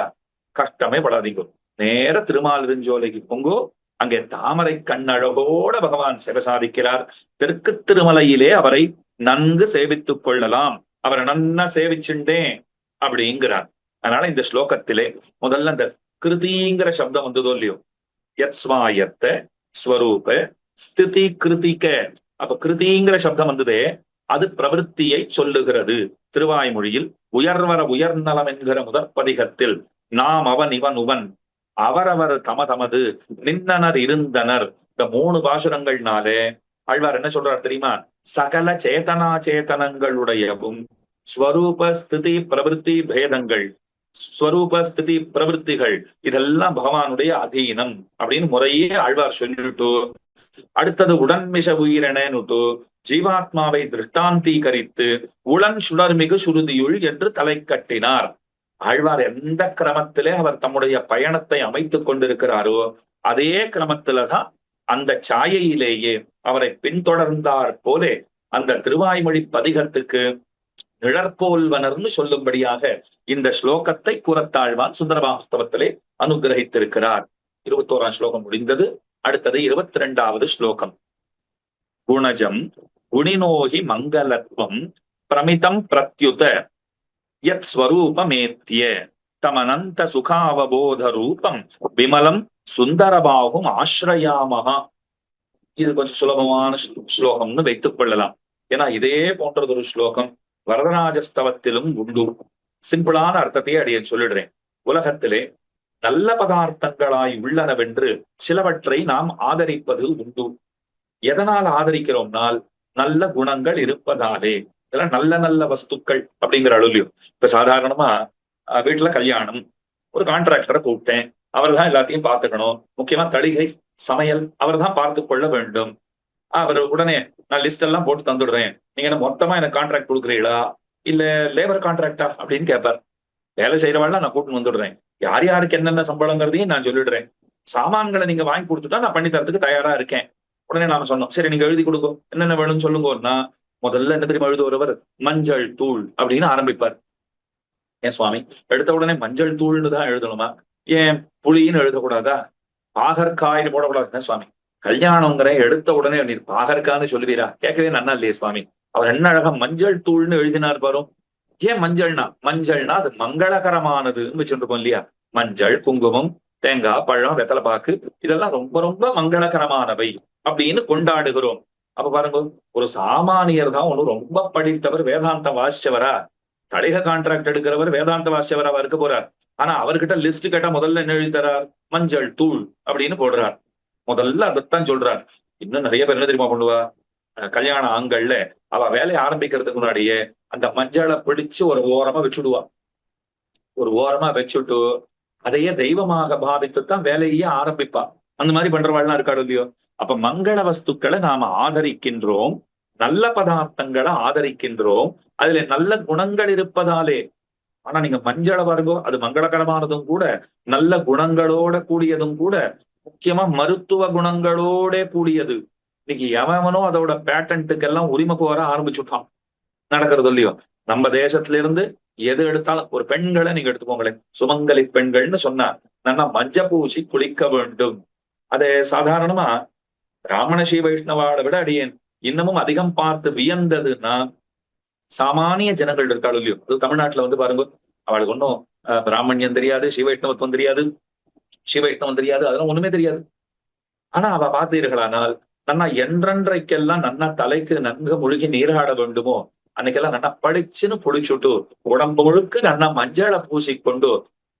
கஷ்டமே படாதீங்க. நேர திருமாலிருஞ்சோலைக்கு போங்கோ. அங்கே தாமரை கண்ணழகோட பகவான் சிவசாதிக்கிறார். தெற்கு திருமலையிலே அவரை நன்கு சேவித்துக் கொள்ளலாம். அவரை நன்னா சேவிச்சுண்டேன் அப்படிங்கிறார். அதனால இந்த ஸ்லோகத்திலே முதல்ல அந்த கிருதிங்கிற சப்தம் வந்ததோ இல்லையோ, யத்ஸ்வாயத்த ஸ்வரூப ஸ்திதி கிருதிக. அப்ப கிருதிங்கிற சப்தம் வந்ததே, அது பிரவருத்தியை சொல்லுகிறது. திருவாய்மொழியில் உயர்நலம் என்கிற முதற்பதிகத்தில் நாம் அவன் இவன் உவன் அவரவர் தமது நின்னனர் இருந்தனர், இந்த 3 பாசுரங்கள்னாலே ஆழ்வார் என்ன சொல்றார் தெரியுமா? சகல சேதனா சேதனங்களுடையவும் ஸ்வரூப ஸ்திதி பிரவருத்தி பேதங்கள், ஸ்வரூப ஸ்திதி பிரவருத்திகள் இதெல்லாம் பகவானுடைய அதீனம் அப்படின்னு முறையே ஆழ்வார் சொல்லிட்டு, அடுத்தது உடன்மிஷ உயிரெனு ஜீவாத்மாவை திருஷ்டாந்தீகரித்து உளன் சுடர்மிகு சுருதியுள் என்று தலை கட்டினார். ஆழ்வார் எந்த கிரமத்திலே அவர் தம்முடைய பயணத்தை அமைத்துக் கொண்டிருக்கிறாரோ அதே கிரமத்தில்தான் அந்த சாயையிலேயே அவரை பின்தொடர்ந்தார் போலே அந்த திருவாய்மொழி பதிகத்துக்கு நிழற்போல்வனர்னு சொல்லும்படியாக இந்த ஸ்லோகத்தை கூறத்தாழ்வான் சுந்தரபாஸ்தவத்திலே அனுகிரகித்திருக்கிறார். 21ஆம் ஸ்லோகம் முடிந்தது. அடுத்தது 22வது ஸ்லோகம். குணஜம் குணினோகி மங்களத்வம் பிரமிதம் பிரத்யுத யத் ஸ்வரூபமேத்ய தமனந்த சுகாவபோத ரூபம் விமலம் சுந்தரபாகும் ஆஸ்ரயாமஹா. இது கொஞ்சம் சுலபமான ஸ்லோகம்னு வைத்துக் கொள்ளலாம். ஏன்னா இதே போன்றதொரு ஸ்லோகம் வரதராஜஸ்தவத்திலும் உண்டு. சிம்பிளான அர்த்தத்தையே அடியேன் சொல்லிடுறேன். உலகத்திலே நல்ல பதார்த்தங்களாய் உள்ளனவென்று சிலவற்றை நாம் ஆதரிப்பது உண்டு. எதனால் ஆதரிக்கிறோம்னால் நல்ல குணங்கள் இருப்பதாலே. இதெல்லாம் நல்ல நல்ல வஸ்துக்கள் அப்படிங்கிற அளவுலயும் இப்ப சாதாரணமா வீட்டுல கல்யாணம், ஒரு கான்ட்ராக்டரை கூப்பிட்டேன், அவர் தான் எல்லாத்தையும் பார்த்துக்கணும். முக்கியமா தளிகை சமையல் அவர் தான் பார்த்து கொள்ள வேண்டும். அவர் உடனே நான் லிஸ்ட் எல்லாம் போட்டு தந்துடுறேன், நீங்க என்ன மொத்தமா எனக்கு கான்ட்ராக்ட் கொடுக்குறீங்களா இல்ல லேபர் கான்ட்ராக்டா அப்படின்னு கேட்பார். வேலை செய்யறவாள் நான் கூட்டின்னு வந்துடுறேன், யார் யாருக்கு என்னென்ன சம்பளங்கிறதையும் நான் சொல்லிடுறேன், சாமான்களை நீங்க வாங்கி கொடுத்துட்டா நான் பண்ணி தரத்துக்கு தயாரா இருக்கேன். உடனே நாம சொன்னோம், சரி நீங்க எழுதி கொடுங்க, என்னென்ன வேணும்னு சொல்லுங்கன்னா முதல்ல என்ன தெரியுமா எழுதுவரவர்? மஞ்சள் தூள் அப்படின்னு ஆரம்பிப்பார். ஏன் சுவாமி எடுத்த உடனே மஞ்சள் தூள்னு தான் எழுதணுமா? ஏன் புளின்னு எழுதக்கூடாதா? பாகற்காய்னு போடக்கூடாது சுவாமி? கல்யாணங்கிற எடுத்த உடனே நீர் பாகற்கான்னு சொல்லுவீரா? கேட்கவே நன்னா இல்லையே சுவாமி. அவர் என்ன அழகா மஞ்சள் தூள்னு எழுதினார் பாரும். ஏன் மஞ்சள்னா அது மங்களகரமானதுன்னு வச்சுருக்கோம் இல்லையா? மஞ்சள், குங்குமம், தேங்காய், பழம், வெத்தலைப்பாக்கு இதெல்லாம் ரொம்ப ரொம்ப மங்களகரமானவை அப்படின்னு கொண்டாடுகிறோம். அப்ப பாருங்க, ஒரு சாமானியர் தான் ஒண்ணு ரொம்ப படித்தவர், வேதாந்தம் வாசிச்சவரா? தலிக கான்ட்ராக்ட் எடுக்கிறவர் வேதாந்த வாசிச்சவரா இருக்க போறார். ஆனா அவர்கிட்ட லிஸ்ட் கேட்டா முதல்ல என்ன எழுதித்தரார்? மஞ்சள் தூள் அப்படின்னு போடுறார். முதல்ல அதைத்தான் சொல்றார். இன்னும் நிறைய பேர் என்ன தெரியுமா பண்ணுவா? கல்யாண ஆண்கள்ல அவ வேலையை ஆரம்பிக்கிறதுக்கு முன்னாடியே அந்த மஞ்சளை பிடிச்சு ஒரு ஓரமா வச்சுடுவா. ஒரு ஓரமா வச்சுட்டு அதையே தெய்வமாக பாவித்துத்தான் வேலையே ஆரம்பிப்பா. அந்த மாதிரி பண்றவாள்லாம் இருக்காடு இல்லையோ? அப்ப மங்கள வஸ்துக்களை நாம ஆதரிக்கின்றோம், நல்ல பதார்த்தங்களை ஆதரிக்கின்றோம், அதுல நல்ல குணங்கள் இருப்பதாலே. ஆனா நீங்க மஞ்சளை பாருங்கோ, அது மங்களகரமானதும் கூட, நல்ல குணங்களோட கூடியதும் கூட, முக்கியமா மருத்துவ குணங்களோட கூடியது. இன்னைக்கு எவனோ அதோட பேட்டன்ட்டுக்கு எல்லாம் உரிமை கோர ஆரம்பிச்சுட்டான். நடக்கிறது இல்லையோ? நம்ம தேசத்துல இருந்து எது எடுத்தாலும், ஒரு பெண்களை நீங்க எடுத்துக்கோங்களேன், சுமங்கலி பெண்கள்னு சொன்னா நல்லா மஞ்ச பூசி குளிக்க வேண்டும். அது சாதாரணமா பிராமண ஸ்ரீ வைஷ்ணவாவை விட அடியேன் இன்னமும் அதிகம் பார்த்து வியந்ததுன்னா, சாமானிய ஜனங்கள் இருக்காள் இல்லையோ, அது தமிழ்நாட்டுல வந்து பாருங்க, அவளுக்கு ஒன்றும் பிராமணியம் தெரியாது, ஸ்ரீ வைஷ்ணவத்துவம் தெரியாது, ஸ்ரீ வைஷ்ணவம் தெரியாது, அதெல்லாம் ஒண்ணுமே தெரியாது. ஆனா அவ பார்த்தீர்களானால் நன்னா என்றென்றைக்கெல்லாம் நன்னா தலைக்கு நன்கு முழுகி நீராட வேண்டுமோ அன்னைக்கெல்லாம் நன்னா பளிச்சுன்னு புடிச்சுட்டு உடம்பு முழுக்க நன்னா மஞ்சளை பூசிக்கொண்டு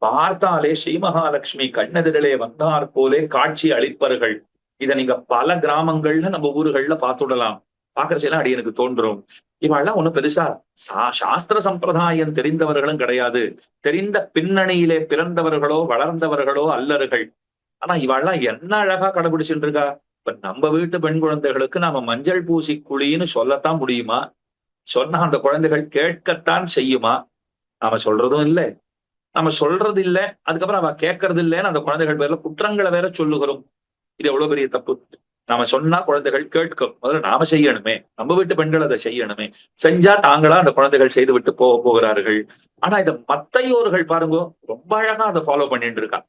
பார்த்தாலே ஸ்ரீ மகாலட்சுமி கண்ணெதிரிலே வந்தார் போலே காட்சி அளிப்பர்கள். இதை நீங்க பல கிராமங்கள்ல நம்ம ஊர்கள்ல பார்த்துடலாம். பாக்குறச்செல்லாம் அடி எனக்கு தோன்றும், இவெல்லாம் ஒண்ணும் பெருசா சாஸ்திர சம்பிரதாயம் தெரிந்தவர்களும் கிடையாது, தெரிந்த பின்னணியிலே பிறந்தவர்களோ வளர்ந்தவர்களோ அல்லர்கள். ஆனா இவாள்லாம் என்ன அழகா கடைபிடிச்சுட்டு இருக்கா. இப்ப நம்ம வீட்டு பெண் குழந்தைகளுக்கு நாம மஞ்சள் பூசி குழின்னு சொல்லத்தான் முடியுமா? சொன்னா அந்த குழந்தைகள் கேட்கத்தான் செய்யுமா? நாம சொல்றதும் இல்லை, நம்ம சொல்றது இல்லை, அதுக்கப்புறம் அவ கேட்கறது இல்லைன்னு அந்த குழந்தைகள் பேர்ல குற்றங்களை வேற சொல்லுகிறோம். இது எவ்வளவு பெரிய தப்பு. நாம சொன்னா குழந்தைகள் கேட்கும், முதல்ல நாம செய்யணுமே, நம்ம வீட்டு பெண்கள் அதை செய்யணுமே. செஞ்சா தாங்களா அந்த குழந்தைகள் செய்து விட்டு போகிறார்கள். ஆனா இதை மத்தையோர்கள் பாருங்க ரொம்ப அழகா அதை ஃபாலோ பண்ணிட்டு இருக்கா.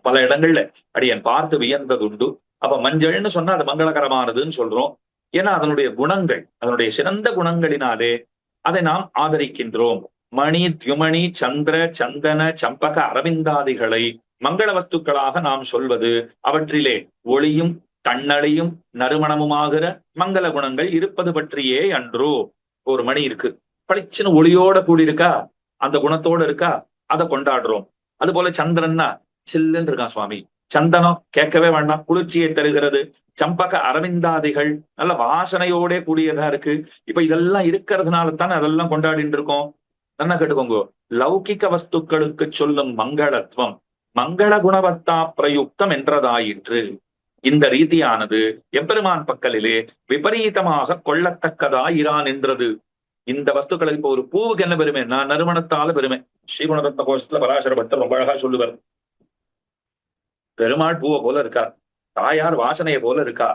பல இடங்கள்ல அடியன் பார்த்து வியந்தது உண்டு. அப்ப மஞ்சள்னு சொன்னா அது மங்களகரமானதுன்னு சொல்றோம். ஏன்னா அதனுடைய குணங்கள், அதனுடைய சிறந்த குணங்களினாலே அதை நாம் ஆதரிக்கின்றோம். மணி, தியுமணி, சந்திர, சந்தன, சம்பக, அரவிந்தாதிகளை மங்கள வஸ்துக்களாக நாம் சொல்வது அவற்றிலே ஒளியும் தன்னழையும் நறுமணமுமாகிற மங்கள குணங்கள் இருப்பது பற்றியே அன்றோ. ஒரு மணி இருக்கு, பளிச்சுன்னு ஒளியோட கூடியிருக்கா, அந்த குணத்தோட இருக்கா, அதை கொண்டாடுறோம். அது போல சந்திரன்னா சில்லுன்னு இருக்கான் சுவாமி, சந்தனம் கேட்கவே வேண்டாம், குளிர்ச்சியை தருகிறது. சம்பக, அரவிந்தாதிகள் நல்ல வாசனையோட கூடியதா இருக்கு. இப்ப இதெல்லாம் இருக்கிறதுனால தானே அதெல்லாம் கொண்டாடிட்டு இருக்கோம். என்ன கேட்டுக்கோங்க, லௌகிக வஸ்துக்களுக்கு சொல்லும் மங்களத்துவம் மங்கள குணவத்தா பிரயுக்தம் என்றதாயிற்று. இந்த ரீதியானது எம்பெருமான் பக்கலிலே விபரீதமாக கொள்ளத்தக்கதாயிரான் என்றது. இந்த வஸ்துக்களுக்கு இப்போ ஒரு பூவுக்கு என்ன பெருமை, நான் நறுமணத்தால பெருமை. ஸ்ரீகுணரத்ன கோஷத்துல பராசர பட்டர் ரொம்ப அழகா சொல்லுவார், பெருமாள் பூவை போல இருக்கா, தாயார் வாசனையை போல இருக்கா.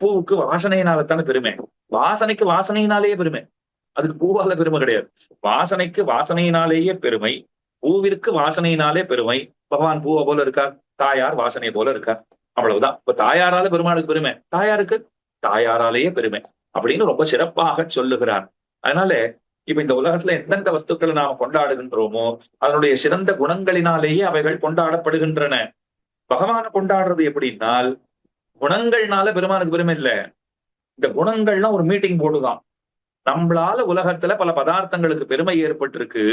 பூவுக்கு வாசனையினாலத்தானே பெருமை, வாசனைக்கு வாசனையினாலேயே பெருமை, அதுக்கு பூவால பெருமை கிடையாது. வாசனைக்கு வாசனையினாலேயே பெருமை, பூவிற்கு வாசனையினாலே பெருமை. பகவான் பூவை போல இருக்கார், தாயார் வாசனை போல இருக்கார், அவ்வளவுதான். இப்ப தாயாரால பெருமாளுக்கு பெருமை, தாயாருக்கு தாயாராலேயே பெருமை அப்படின்னு ரொம்ப சிறப்பாக சொல்லுகிறார். அதனால இப்ப இந்த உலகத்துல எந்தெந்த வஸ்துக்களை நாம கொண்டாடுகின்றோமோ அதனுடைய சிறந்த குணங்களினாலேயே அவைகள் கொண்டாடப்படுகின்றன. பகவானை கொண்டாடுறது எப்படின்னால் குணங்கள்னால பெருமானுக்கு பெருமை இல்லை. இந்த குணங்கள்லாம் ஒரு மீட்டிங் போடுதான். நம்மளால உலகத்துல பல பதார்த்தங்களுக்கு பெருமை ஏற்பட்டிருக்கு,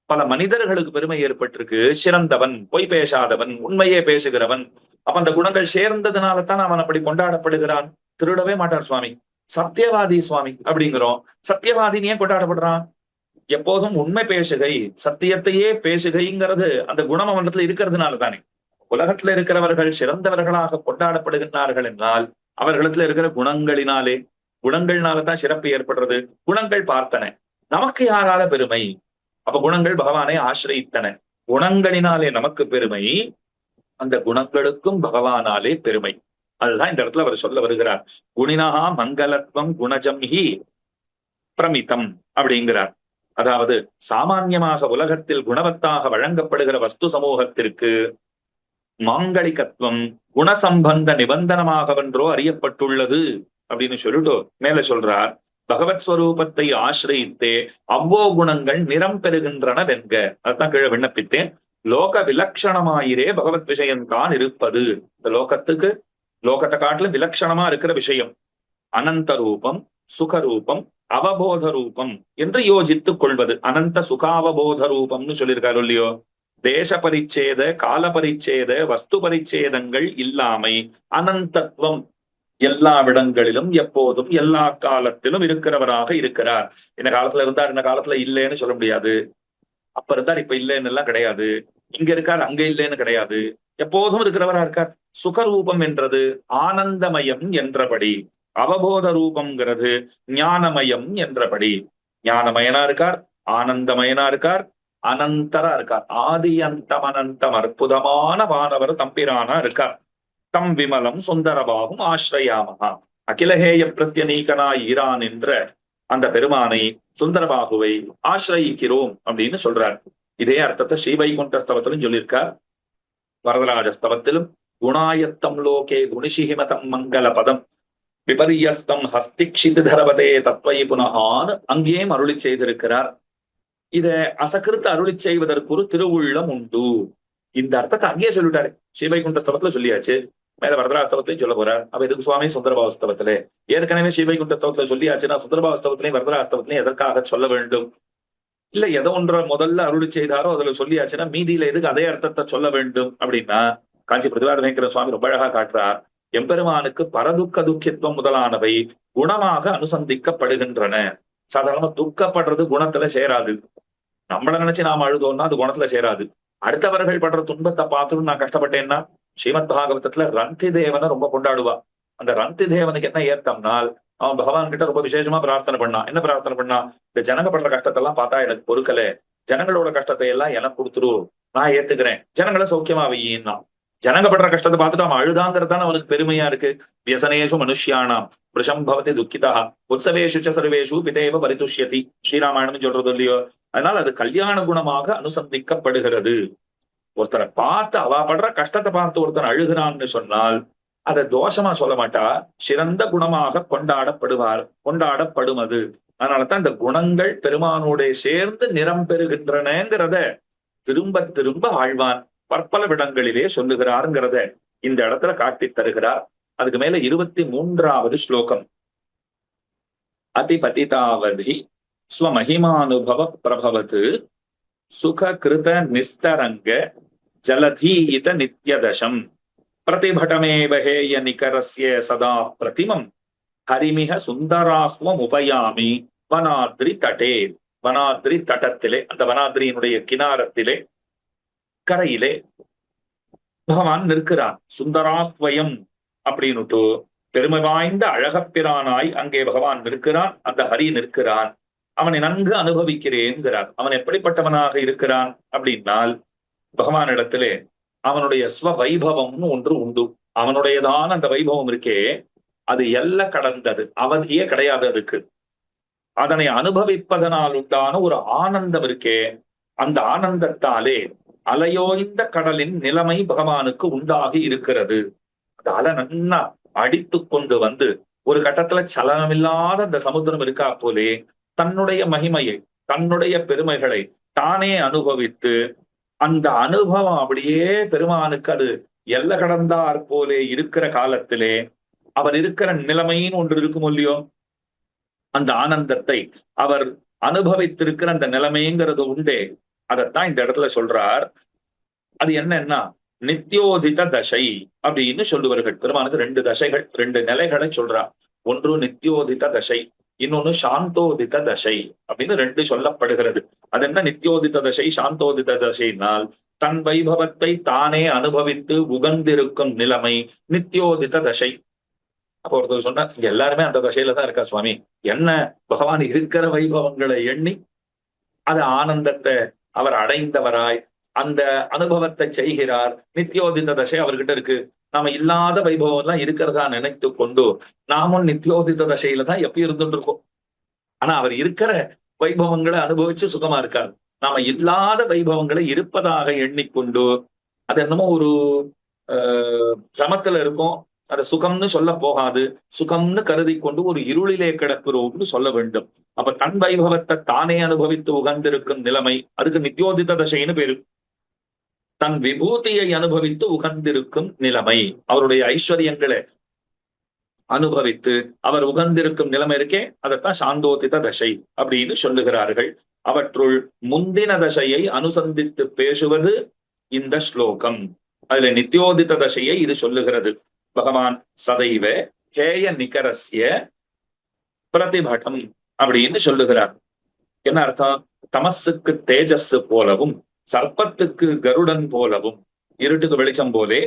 பல மனிதர்களுக்கு பெருமை ஏற்பட்டிருக்கு. சிறந்தவன், பொய் பேசாதவன், உண்மையே பேசுகிறவன். அப்ப அந்த குணங்கள் சேர்ந்ததுனால தான் அவன் அப்படி கொண்டாடப்படுகிறான். திருடவே மாட்டார் சுவாமி, சத்தியவாதி சுவாமி அப்படிங்கிறோம். சத்தியவாதின்னு ஏன் கொண்டாடப்படுறான்? எப்போதும் உண்மை பேசுகை, சத்தியத்தையே பேசுகைங்கிறது அந்த குணம் அவனத்துல இருக்கிறதுனால தானே. உலகத்துல இருக்கிறவர்கள் சிறந்தவர்களாக கொண்டாடப்படுகின்றார்கள் என்றால் அவர்களிடத்துல இருக்கிற குணங்களினாலே, குணங்கள்னாலதான் சிறப்பு ஏற்படுறது. குணங்கள் பார்த்தன, நமக்கு யாரால பெருமை? அப்ப குணங்கள் பகவானை ஆசிரியத்தன, குணங்களினாலே நமக்கு பெருமை, அந்த குணங்களுக்கும் பகவானாலே பெருமை. அதுதான் இந்த இடத்துல அவர் சொல்ல வருகிறார். குணினஹா மங்களத்வம் குணஜம்ஹி பிரமிதம் அப்படிங்கிறார். அதாவது சாமான்யமாக உலகத்தில் குணவத்தாக வழங்கப்படுகிற வஸ்து சமூகத்திற்கு மாங்கலிகத்துவம் குணசம்பந்த நிபந்தனமாகவென்றோ அறியப்பட்டுள்ளது அப்படின்னு சொல்லிட்டு மேல சொல்றார். பகவத் ஸ்வரூபத்தை ஆசிரியத்தே அவ்வோ குணங்கள் நிறம் பெறுகின்றன வென்க. அதுதான் கீழே விண்ணப்பித்தேன். லோக விலட்சணமாயிரே பகவத் விஷயம்தான் இருப்பது. இந்த லோகத்துக்கு லோகத்தை காட்டிலும் விலட்சணமா இருக்கிற விஷயம் அனந்த ரூபம், சுகரூபம், அவபோத ரூபம் என்று யோசித்துக் கொள்வது. அனந்த சுகாவபோத ரூபம்னு சொல்லியிருக்காரு இல்லையோ. தேச பரிச்சேத, கால பரிச்சேத, வஸ்து பரிச்சேதங்கள் இல்லாமை, அனந்தத்துவம், எல்லா இடங்களிலும் எப்போதும் எல்லா காலத்திலும் இருக்கிறவராக இருக்கிறார். இந்த காலத்துல இருந்தார், இந்த காலத்துல இல்லைன்னு சொல்ல முடியாது. அப்ப இருந்தார் இப்ப இல்லைன்னு எல்லாம் கிடையாது. இங்க இருக்கார் அங்க இல்லைன்னு கிடையாது, எப்போதும் இருக்கிறவரா இருக்கார். சுகரூபம் என்றது ஆனந்தமயம் என்றபடி, அவபோத ரூபம்ங்கிறது ஞானமயம் என்றபடி. ஞானமயனா இருக்கார், ஆனந்தமயனா இருக்கார், அனந்தரா இருக்கார். ஆதி அந்தம் அனந்தம் அற்புதமான வானவர் தம்பிரானா இருக்கார். தம் விமலம் சுந்தரபாகும் ஆஸ்ரயாமகா. அகிலஹேய பிரத்யநீகனாய் ஈரான் என்ற அந்த பெருமானை, சுந்தரபாகுவை ஆசிரயிக்கிறோம் அப்படின்னு சொல்றார். இதே அர்த்தத்தை ஸ்ரீவைகுண்ட ஸ்தவத்திலும் சொல்லியிருக்கார், வரதராஜ ஸ்தவத்திலும். குணாயத்தம் லோகே குணிஷிஹிமதம் மங்கள பதம் விபரியஸ்தம் ஹஸ்திக்ஷித் தரவதே தத்வை புனகான் அங்கேயும் அருளி செய்திருக்கிறார். இத அசகிருத்து அருளி செய்வதற்கு ஒரு திருவுள்ளம் உண்டு. இந்த அர்த்தத்தை அங்கேயே சொல்லிட்டாரு, ஸ்ரீவைகுண்ட ஸ்தவத்துல சொல்லியாச்சு, மேல வரதராஜஸ்தவத்திலையும் சொல்ல போறார். அப்ப எதுக்கு சுவாமி சுந்தரபாவஸ்தவத்திலே? ஏற்கனவே ஸ்ரீவைகுண்டஸ்தவத்துல சொல்லியாச்சுன்னா சுந்தரபாவஸ்தவத்திலையும் வரதராஜஸ்தவத்திலையும் எதற்காக சொல்ல வேண்டும்? இல்ல எதோ ஒன்ற முதல்ல அருளி செய்தாரோ அதுல சொல்லியாச்சுன்னா மீதியில எதுக்கு அதே அர்த்தத்தை சொல்ல வேண்டும் அப்படின்னா, காஞ்சி பிரதிவாத பயங்கர சுவாமி ரொம்ப அழகா காட்டுறார். எம்பெருமானுக்கு பரதுக்க துக்கியத்துவம் முதலானவை குணமாக அனுசந்திக்கப்படுகின்றன. சாதாரணமா துக்கப்படுறது குணத்துல சேராது. நம்மள நினைச்சு நாம அழுதோம்னா அது குணத்துல சேராது. அடுத்தவர்கள் படுற துன்பத்தை பார்த்துட்டு நான் கஷ்டப்பட்டேன்னா, ஸ்ரீமத் பாகவதத்துல ரந்தி தேவனை ரொம்ப கொண்டாடுவா. அந்த ரந்தி தேவனுக்கு என்ன ஏத்தம்னால், அவன் பகவான் கிட்ட ரொம்ப விசேஷமா பிரார்த்தனை பண்ணான். என்ன பிரார்த்தனை பண்ணா? இந்த ஜனங்க படுற கஷ்டத்தை எல்லாம் பார்த்தா எனக்கு பொறுக்கல, ஜனங்களோட கஷ்டத்தை எல்லாம் எனக்கு கொடுத்துரு, நான் ஏத்துக்கிறேன், ஜனங்களை சௌக்கியமா வையின்னா. ஜனங்க படுற கஷ்டத்தை பார்த்துட்டு அவன் அழுதாங்கிறதான அவனுக்கு பெருமையா இருக்கு. வியசனேஷு மனுஷ்யானாம் விஷம் பவதி துக்கிதா உற்சவேஷு ச சர்வேஷு பிதேவ பரிதுஷ்யதி, ஸ்ரீராமாயணம் சொல்றது இல்லையோ. அதனால அது கல்யாண குணமாக அனுசந்திக்கப்படுகிறது. ஒருத்தரை பார்த்து அவ படுற கஷ்டத்தை பார்த்து ஒருத்தன் அழுகிறான்னு சொன்னால் அதை தோஷமா சொல்ல மாட்டா, சிறந்த குணமாக கொண்டாடப்படும் அது. அதனாலதான் இந்த குணங்கள் பெருமானோட சேர்ந்து நிறம் பெறுகின்றனங்கிறத திரும்ப திரும்ப ஆழ்வான் பற்பல விடங்களிலே சொல்லுகிறாருங்கிறத இந்த இடத்துல காட்டி தருகிறார். அதுக்கு மேல 23வது ஸ்லோகம். அதிபதிதாவதி ஸ்வமஹிமானுபவ பிரபவத் சுக கிருத நிஸ்தரங்க ஜலதீத நித்யதசம் பிரதிபட்டமேவ ஹேய நிகரஸ்ய சதா பிரதிமம் ஹரிமிக சுந்தராஹ்வம் உபயாமி வனாத்ரி தட்டே. வனாத்ரி தட்டத்திலே, அந்த வனாத்ரியினுடைய கினாரத்திலே கரையிலே பகவான் நிற்கிறான். சுந்தராஹ்வயம் அப்படின்னுட்டு பெருமை வாய்ந்த அழகப்பிரானாய் அங்கே பகவான் நிற்கிறான். அந்த ஹரி நிற்கிறான். அவனை நன்கு அனுபவிக்கிறேன்கிறார். அவன் எப்படிப்பட்டவனாக இருக்கிறான் அப்படின்னால், பகவானிடத்திலே அவனுடைய ஸ்வ வைபவம்னு ஒன்று உண்டு. அவனுடையதான அந்த வைபவம் இருக்கே, அது எல்லை கடந்தது, அவதியே கிடையாது அதுக்கு. அதனை அனுபவிப்பதனால் உண்டான ஒரு ஆனந்தம் இருக்கே, அந்த ஆனந்தத்தாலே அலையோய்ந்த கடலின் நிலைமை பகவானுக்கு உண்டாகி இருக்கிறது. அந்த அலை நன்னா அடித்து கொண்டு வந்து ஒரு கட்டத்துல சலனமில்லாத அந்த சமுத்திரம் இருக்கா போலே தன்னுடைய மகிமையை, தன்னுடைய பெருமைகளை தானே அனுபவித்து, அந்த அனுபவம் அப்படியே பெருமானுக்கு அது எல்லை கடந்தாற் போலே இருக்கிற காலத்திலே அவர் இருக்கிற நிலைமைன்னு ஒன்று இருக்கும் இல்லையோ, அந்த ஆனந்தத்தை அவர் அனுபவித்திருக்கிற அந்த நிலைமைங்கிறது உண்டே, அதைத்தான் இந்த இடத்துல சொல்றார். அது என்னன்னா நித்யோதித தசை அப்படின்னு சொல்லுவார்கள். பெருமானுக்கு 2 தசைகள், 2 நிலைகளை சொல்றார். ஒன்று நித்யோதித தசை, இன்னொன்னு சாந்தோதித தசை அப்படின்னு 2 சொல்லப்படுகிறது. அது என்ன நித்யோதித தசை சாந்தோதித தசைனால், தன் வைபவத்தை தானே அனுபவித்து உகந்திருக்கும் நிலைமை நித்யோதித தசை. அப்போ ஒருத்தர் சொன்னா, இங்க எல்லாருமே அந்த தசையில தான் இருக்கா சுவாமி, என்ன பகவான் இருக்கிற வைபவங்களை எண்ணி அது ஆனந்தத்தை அவர் அடைந்தவராய் அந்த அனுபவத்தை செய்கிறார். நித்யோதித தசை அவர்கிட்ட இருக்கு. நாம இல்லாத வைபவம் எல்லாம் இருக்கிறதா நினைத்து கொண்டு நாமும் நித்யோதித தசையில தான் எப்ப இருந்துட்டு இருக்கோம். ஆனா அவர் இருக்கிற வைபவங்களை அனுபவிச்சு சுகமா இருக்கார். நாம இல்லாத வைபவங்களை இருப்பதாக எண்ணிக்கொண்டு அது என்னமோ ஒரு கிரமத்துல இருக்கும், அதை சுகம்னு சொல்ல போகாது, சுகம்னு கருதி கொண்டு ஒரு இருளிலே கிடக்கிறோம்னு சொல்ல வேண்டும். அப்ப தன் வைபவத்தை தானே அனுபவித்து உகந்திருக்கும் நிலைமை, அதுக்கு நித்யோதித தசைன்னு பேரு. தன் விபூதியை அனுபவித்து உகந்திருக்கும் நிலைமை, அவருடைய ஐஸ்வர்யங்களை அனுபவித்து அவர் உகந்திருக்கும் நிலைமை இருக்கே, அதைத்தான் சாந்தோதித தசை அப்படின்னு சொல்லுகிறார்கள். அவற்றுள் முந்தின தசையை அனுசந்தித்து பேசுவது இந்த ஸ்லோகம். அதுல நித்யோதித தசையை இது சொல்லுகிறது. பகவான் சதைவ ஹேய நிகரஸ்ய பிரதிபடம் அப்படின்னு சொல்லுகிறார். என்ன அர்த்தம்? தமசுக்கு தேஜஸ் போலவும் சர்ப்பத்துக்கு கருடன் போலவும், இருட்டுக்கு வெளிச்சம் போலே,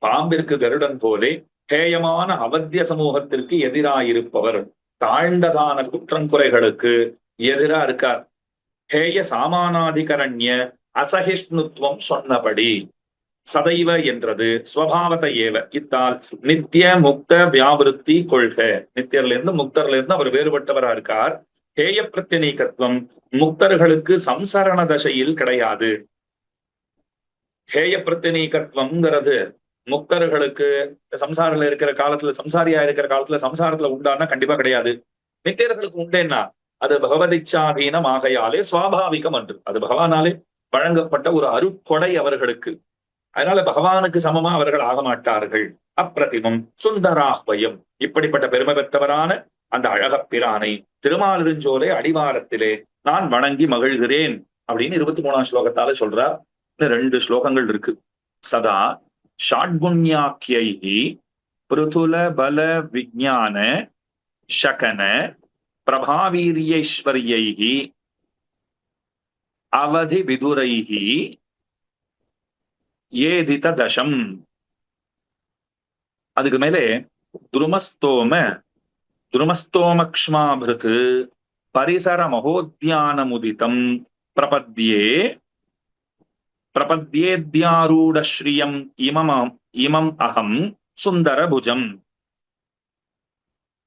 பாம்பிற்கு கருடன் போலே, ஹேயமான அவத்திய சமூகத்திற்கு எதிராயிருப்பவர், தாழ்ந்ததான குற்றங்குறைகளுக்கு எதிரா இருக்கார். ஹேய சாமானாதிகரண்ய அசகிஷ்ணுத்துவம் சொன்னபடி சதைவ என்றது ஸ்வபாவத ஏவ. இத்தால் நித்திய முக்த வியாவிருத்தி கொள்க. நித்தியர்ல இருந்து முக்தர்ல இருந்து அவர் வேறுபட்டவரா இருக்கார். ஹேய பிரத்யநீகத்துவம் முக்தர்களுக்கு சம்சரண தசையில் கிடையாது. ஹேய பிரத்யநீகத்துவம்ங்கிறது முக்தர்களுக்கு சம்சாரில இருக்கிற காலத்துல, சம்சாரியா இருக்கிற காலத்துல சம்சாரத்துல உண்டானா கண்டிப்பா கிடையாது. நித்தியர்களுக்கு உண்டேன்னா அது பகவதிச்சாதீனம் ஆகையாலே சுவாபாவிகம் அன்று. அது பகவானாலே வழங்கப்பட்ட ஒரு அருட்கொடை அவர்களுக்கு. அதனால பகவானுக்கு சமமா அவர்கள் ஆக மாட்டார்கள். அப்பிரதிமம் சுந்தராஹ்வயம். இப்படிப்பட்ட பெருமை பெற்றவரான அந்த அழகப்பிரானை திருமாலிருஞ்சோலை அடிவாரத்திலே நான் வணங்கி மகிழ்கிறேன் அப்படின்னு 23ஆம் ஸ்லோகத்தால சொல்றார். இன்னும் 2 ஸ்லோகங்கள் இருக்கு. சதா ஷாட்குண்யாக்கியை பிருதுல பல விஜான சகன பிரபாவீரியைஸ்வர்யை அவதி விதுரைஹி ஏதித தசம். அதுக்கு மேலே துருமஸ்தோமக்ஷ்மாபிருத் பரிசர மகோத்யானமுதிதம் பிரபத்யே பிரபத்யேத்யாரூடஸ்ரீயம் இமம் அகம் சுந்தரபுஜம்.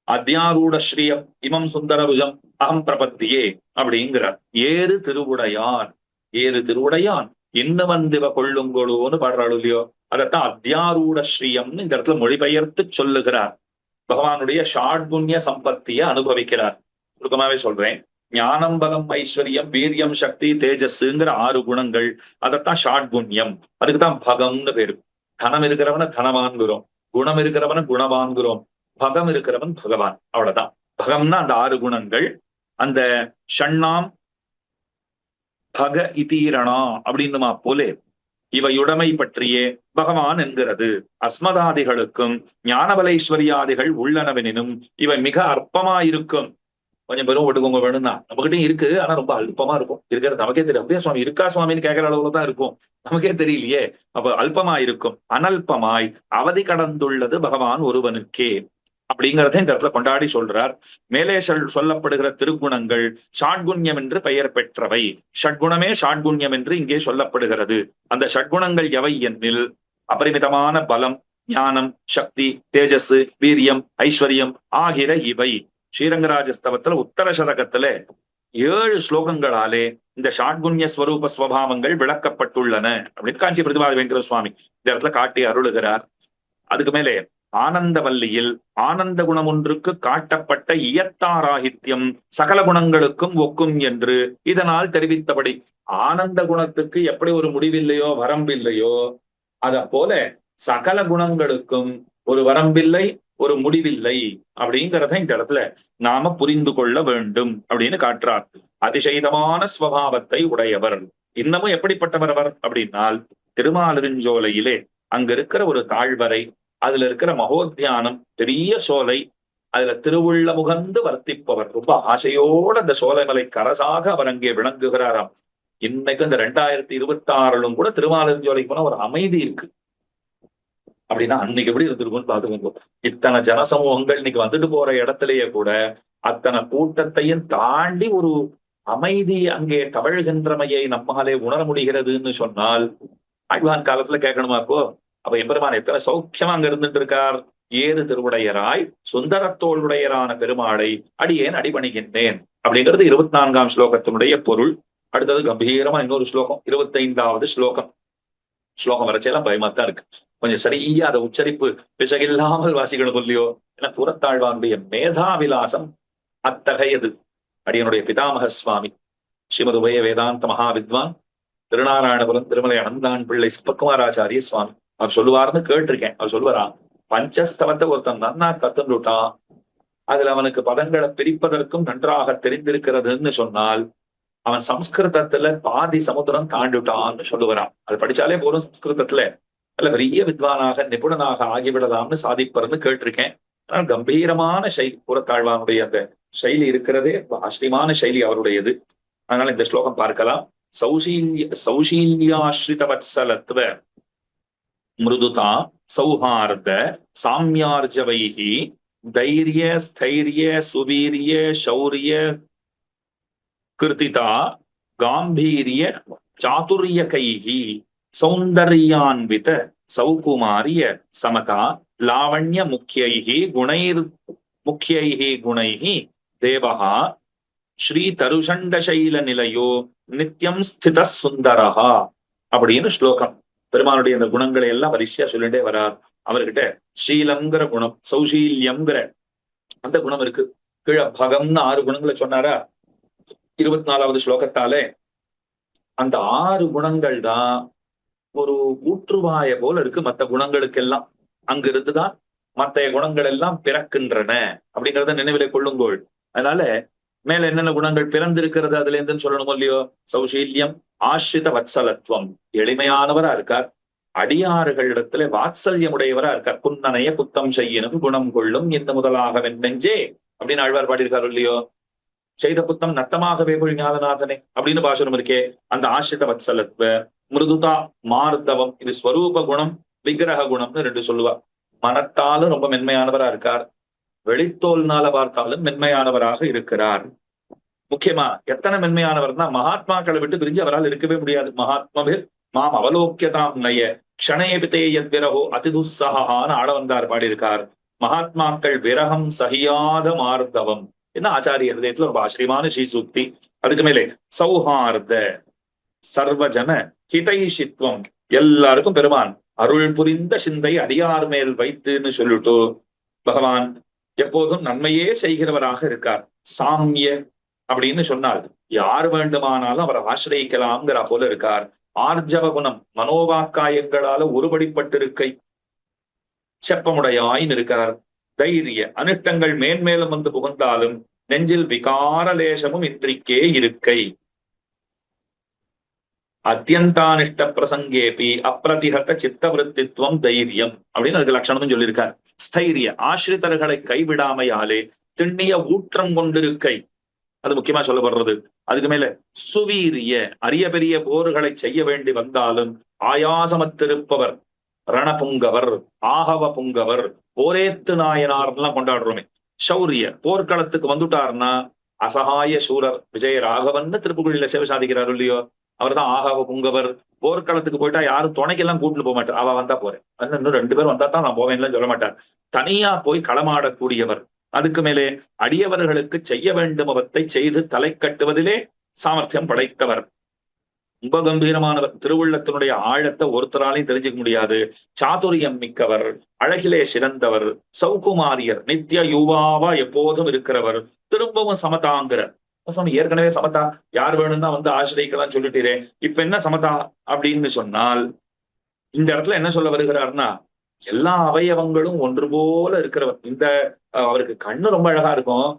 அத்தியாரூடஸ்ரீயம் இமம் சுந்தரபுஜம் அகம் பிரபத்தியே அப்படிங்கிறார். ஏறு திருவுடையான், ஏறு திருவுடையான் என்ன வந்திவ கொள்ளுங்கொழுன்னு பாடுறாள் இல்லையோ, அதத்தான் அத்தியாரூட ஸ்ரீயம்னு இந்த இடத்துல மொழிபெயர்த்து சொல்லுகிறார். பகவானுடைய ஷாட்குண்ய சம்பத்திய அனுபவிக்கிறார். சுருக்கமாவே சொல்றேன். ஞானம், பலம், ஐஸ்வர்யம், வீரியம், சக்தி, தேஜஸ்ங்கிற 6 குணங்கள். அதத்தான் ஷாட்குண்யம். அதுக்குதான் பகம்னு பேரு. தனம் இருக்கிறவன தனவான்கிறோம், குணம் இருக்கிறவன குணவான்கிறோம், பகம் இருக்கிறவன் பகவான். அவ்வளவுதான். பகம்னா அந்த 6 குணங்கள். அந்த ஷண்ணாம் பக இதீரணா அப்படின்னுமா போலே இவையுடைமை பற்றியே பகவான் என்கிறது. அஸ்மதாதிகளுக்கும் ஞானபலைஸ்வரியாதிகள் உள்ளனவெனினும் இவை மிக அற்பமாயிருக்கும். கொஞ்சம் பெரும் ஓட்டுக்கோங்க வேணும்னா நம்மகிட்டையும் இருக்கு, ஆனா ரொம்ப அல்பமா இருக்கும். இருக்கிறது நமக்கே தெரியும். அப்படியே சுவாமி இருக்கா சுவாமின்னு கேட்கிற அளவுல தான் இருக்கும், நமக்கே தெரியலையே. அப்ப அல்பமா இருக்கும். அனல்பமாய் அவதி கடந்துள்ளது பகவான் ஒருவனுக்கே அப்படிங்கிறத இந்த இடத்துல கொண்டாடி சொல்றார். மேலே சொல்லப்படுகிற திருக்குணங்கள் ஷாட்குண்யம் என்று பெயர் பெற்றவை. ஷட்குணமே ஷாட்குண்யம் என்று இங்கே சொல்லப்படுகிறது. அந்த ஷட்குணங்கள் எவை என்னில் அபரிமிதமான பலம், ஞானம், சக்தி, தேஜஸ், வீரியம், ஐஸ்வர்யம் ஆகிற இவை. ஸ்ரீரங்கராஜஸ்தவத்துல உத்தர சதகத்துல 7 ஸ்லோகங்களாலே இந்த ஷாட்குண்ய ஸ்வரூப ஸ்வபாவங்கள் விளக்கப்பட்டுள்ளன அப்படின்னு காஞ்சி பிரதிபாத வெங்கட சுவாமி இந்த இடத்துல காட்டி அருளுகிறார். அதுக்கு மேலே ஆனந்தவல்லியில் ஆனந்த குணம் ஒன்றுக்கு காட்டப்பட்ட இயத்தாராகித்யம் சகல குணங்களுக்கும் ஒக்கும் என்று இதனால் தெரிவித்தபடி, ஆனந்த குணத்துக்கு எப்படி ஒரு முடிவில்லையோ வரம்பில்லையோ, அத போல சகல குணங்களுக்கும் ஒரு வரம்பில்லை, ஒரு முடிவில்லை அப்படிங்கிறத இந்த இடத்துல நாம புரிந்து கொள்ள வேண்டும் அப்படின்னு காட்டுறார். அதிசயிதமான ஸ்வபாவத்தை உடையவர். இன்னமும் எப்படிப்பட்டவர் அவர் அப்படின்னால், திருமாலிருஞ்சோலையிலே அங்க இருக்கிற ஒரு தாழ்வரை, அதுல இருக்கிற மகோத்தியானம் பெரிய சோலை, அதுல திருவுள்ள முகந்து வர்த்திப்பவர். ரொம்ப ஆசையோட அந்த சோலைமலை கரசாக அவர் அங்கே விளங்குகிறாராம். இன்னைக்கு இந்த 2026 கூட திருமாலிருஞ்சோலைக்கு போன ஒரு அமைதி இருக்கு. அப்படின்னா அன்னைக்கு எப்படி இருந்திருக்கும்னு பாத்துக்கோங்க. இத்தனை ஜனசமூகங்கள் இன்னைக்கு வந்துட்டு போற இடத்திலேயே கூட அத்தனை கூட்டத்தையும் தாண்டி ஒரு அமைதி அங்கே தவழ்கின்றமையை நம்மாலே உணர முடிகிறதுன்னு சொன்னால், ஆழ்வான் காலத்துல கேட்கணுமா அப்போ? அப்ப எம்பெருமான் எத்தனை சௌக்கியமா அங்க இருந்துட்டு இருக்கார். ஏறு திருவுடையராய் சுந்தரத்தோளுடையரான பெருமாளை அடியேன் அடிபணிகின்றேன் அப்படிங்கிறது 24ஆம் ஸ்லோகத்தினுடைய பொருள். அடுத்தது கம்பீரமா இன்னொரு ஸ்லோகம், 25வது ஸ்லோகம். ஸ்லோகம் வரைச்செல்லாம் பயமாத்தான் இருக்கு. கொஞ்சம் சரியா அதை உச்சரிப்பு பிசகில்லாமல் வாசிக்கணும் இல்லையோ. ஏன்னா புறத்தாழ்வானுடைய மேதாவிலாசம் அத்தகையது. அடியனுடைய பிதாமக சுவாமி ஸ்ரீமது உபய வேதாந்த மகாவித்வான் திருநாராயணபுரம் திருமலை அனந்தான் பிள்ளை சிவகுமாராச்சாரிய சுவாமி அவர் சொல்லுவார்னு கேட்டிருக்கேன். அவர் சொல்லுவாரா, பஞ்சஸ்தவத்தை ஒருத்தன் நன்னா கத்துண்டுட்டான், அதுல அவனுக்கு பதங்களை பிரிப்பதற்கும் நன்றாக தெரிந்திருக்கிறதுன்னு சொன்னால் அவன் சம்ஸ்கிருதத்துல பாதி சமுத்திரம் தாண்டிட்டான்னு சொல்லுவாராம். அது படிச்சாலே போதும் சம்ஸ்கிருதத்துல நல்ல பெரிய வித்வானாக நிபுணனாக ஆகிவிடலாம்னு சாதிப்பர்னு கேட்டிருக்கேன். ஆனால் கம்பீரமான சைலி புறத்தாழ்வானுடைய அந்த சைலி இருக்கிறதே ஆச்சரியமான சைலி அவருடையது. அதனால இந்த ஸ்லோகம் பார்க்கலாம். சௌஷீல்யாஸ்ரித வத்சலத்வ மிருதுதா சௌஹார்த சாமியார்ஜவைஹி தைரிய ஸ்தைரிய சுவீரிய சௌரிய கிருதிதா காம்பீரிய சாதுர்யகைஹி சௌந்தர்யான்வித சௌகுமாரிய சமதா லாவண்ய முக்கியைஹி குணைஹி தேவஹா ஸ்ரீ தருஷண்டசைல நிலையோ நித்தியம் ஸ்தித சுந்தரஹா அப்படின்னு ஸ்லோகம். பெருமானுடைய அந்த குணங்களை எல்லாம் வரிசையா சொல்லிட்டே வரார். அவர்கிட்ட ஸ்ரீலங்கிற குணம், சௌஷீல்யம்ங்கிற அந்த குணம் இருக்கு. கீழே பகம்னு 6 குணங்களை சொன்னாரா 24வது ஸ்லோகத்தாலே. அந்த 6 குணங்கள் தான் ஒரு ஊற்றுவாய போல இருக்கு மற்ற குணங்களுக்கெல்லாம். அங்கிருந்துதான் மற்ற குணங்கள் எல்லாம் பிறக்கின்றன அப்படிங்கறத நினைவிலே கொள்ளுங்கோள். அதனால மேல என்னென்ன குணங்கள் பிறந்திருக்கிறது அதுல இருந்துன்னு சொல்லணும் இல்லையோ. சௌஷீல்யம், ஆசிரித வத்சலத்துவம், எளிமையானவரா இருக்கார். அடியாறுகளிடத்துல வாத்சல்யம் உடையவரா இருக்கார். குன்னனைய குத்தம் செய்யணும் குணம் கொள்ளும் இந்த முதலாக வெண்ணெஞ்சே அப்படின்னு ஆழ்வார் பாடியிருக்காரு இல்லையோ. செய்த புத்தம் நத்தமாகவே கொள் ஞானநாதனே அப்படின்னு பாசுரம் இருக்கே. அந்த ஆசிரித வத்சலத்துவ, மிருதுதா மார்தவம், இது ஸ்வரூப குணம் விக்கிரக குணம்னு 2 சொல்லுவா. மனத்தாலும் ரொம்ப மென்மையானவரா இருக்கார், வெளித்தோல்னால பார்த்தாலும் மென்மையானவராக இருக்கிறார். முக்கியமா எத்தனை மென்மையானவர்னா மகாத்மாக்களை விட்டு பிரிஞ்சு அவரால் இருக்கவே முடியாது. மகாத்மபிர் மாம் அவலோக்கியதாம் நய க்ஷணேபிதேயத் விரகோ அதிதுஸ்ஸகான்னு ஆட வந்தார் பாடியிருக்கார். மகாத்மாக்கள் விரகம் சகியாத மார்தவம் என்ன ஆச்சாரிய ஹிருதயத்துல ரொம்ப ஆச்சரியமான ஸ்ரீசூக்தி. அதுக்கு மேலே சௌஹார்த சர்வஜன ஹிதைஷித்வம், எல்லாருக்கும் பெருமான் அருள் புரிந்த சிந்தை அடியார் மேல் வைத்துன்னு சொல்லிட்டு பகவான் எப்போதும் நன்மையே செய்கிறவராக இருக்கார். சாமிய அப்படின்னு சொன்னால் யார் வேண்டுமானாலும் அவரை ஆசிரியக்கலாம்ங்கிற போல இருக்கார். ஆர்ஜவ குணம், மனோவாக்காயங்களால ஒருபடிப்பட்டிருக்கை செப்பமுடையாயின் இருக்கார். தைரிய, அனிஷ்டங்கள் மேன்மேலும் வந்து புகுந்தாலும் நெஞ்சில் விகாரலேசமும் இன்றிக்கே இருக்கை. அத்தியந்தானிஷ்ட பிரசங்கேபி அப்பிரதிஹத சித்தவருத்தித்வம் தைரியம் அப்படின்னு அதுக்கு லட்சணமும் சொல்லியிருக்கார். ஸ்தைரிய, ஆசிரிதர்களை கைவிடாமையாலே திண்ணிய ஊற்றம் கொண்டிருக்கை, அது முக்கியமா சொல்லப்படுறது. அதுக்கு மேல சுவீரிய, அரிய பெரிய போர்களை செய்ய வேண்டி வந்தாலும் ஆயாசமத்திருப்பவர், ரணபுங்கவர், ஆகவ புங்கவர், போரேத்து நாயனார் எல்லாம் கொண்டாடுறோமே. சௌரிய, போர்க்களத்துக்கு வந்துட்டார்னா அசகாய சூரர் விஜய ராகவன் திருப்புக்குழியில சேவை சாதிக்கிறார் இல்லையோ. அவர் தான் ஆகாவ புங்கவர். போர்க்களத்துக்கு போயிட்டா யாரும் துணைக்கெல்லாம் கூட்டிட்டு போக மாட்டார். அவ வந்தா போறேன், இன்னும் 2 பேர் வந்தா தான் நான் போவேன்லாம் சொல்ல மாட்டார். தனியா போய் களமாடக்கூடியவர். அதுக்கு மேலே அடியவர்களுக்கு செய்ய வேண்டும் அவற்றை செய்து தலை கட்டுவதிலே சாமர்த்தியம் படைத்தவர். ரொம்ப கம்பீரமானவர். திருவுள்ளத்தினுடைய ஆழத்தை ஒருத்தராலையும் தெரிஞ்சுக்க முடியாது. சாதுரியம் மிக்கவர், அழகிலே சிறந்தவர், சௌகுமாரியர், நித்திய யுவாவா எப்போதும் இருக்கிறவர், திரும்பவும் சமதாங்கிற சுவாமி. ஏற்கனவே சமதா யார் வேணும்னா வந்து ஆசிரியக்கலாம் சொல்லிட்டீரே, இப்ப என்ன சமதா அப்படின்னு சொன்னால் இந்த இடத்துல என்ன சொல்ல வருகிறார்னா எல்லா அவயவங்களும் ஒன்று போல இருக்கிறவர். இந்த அவருக்கு கண்ணு ரொம்ப அழகா இருக்கும்.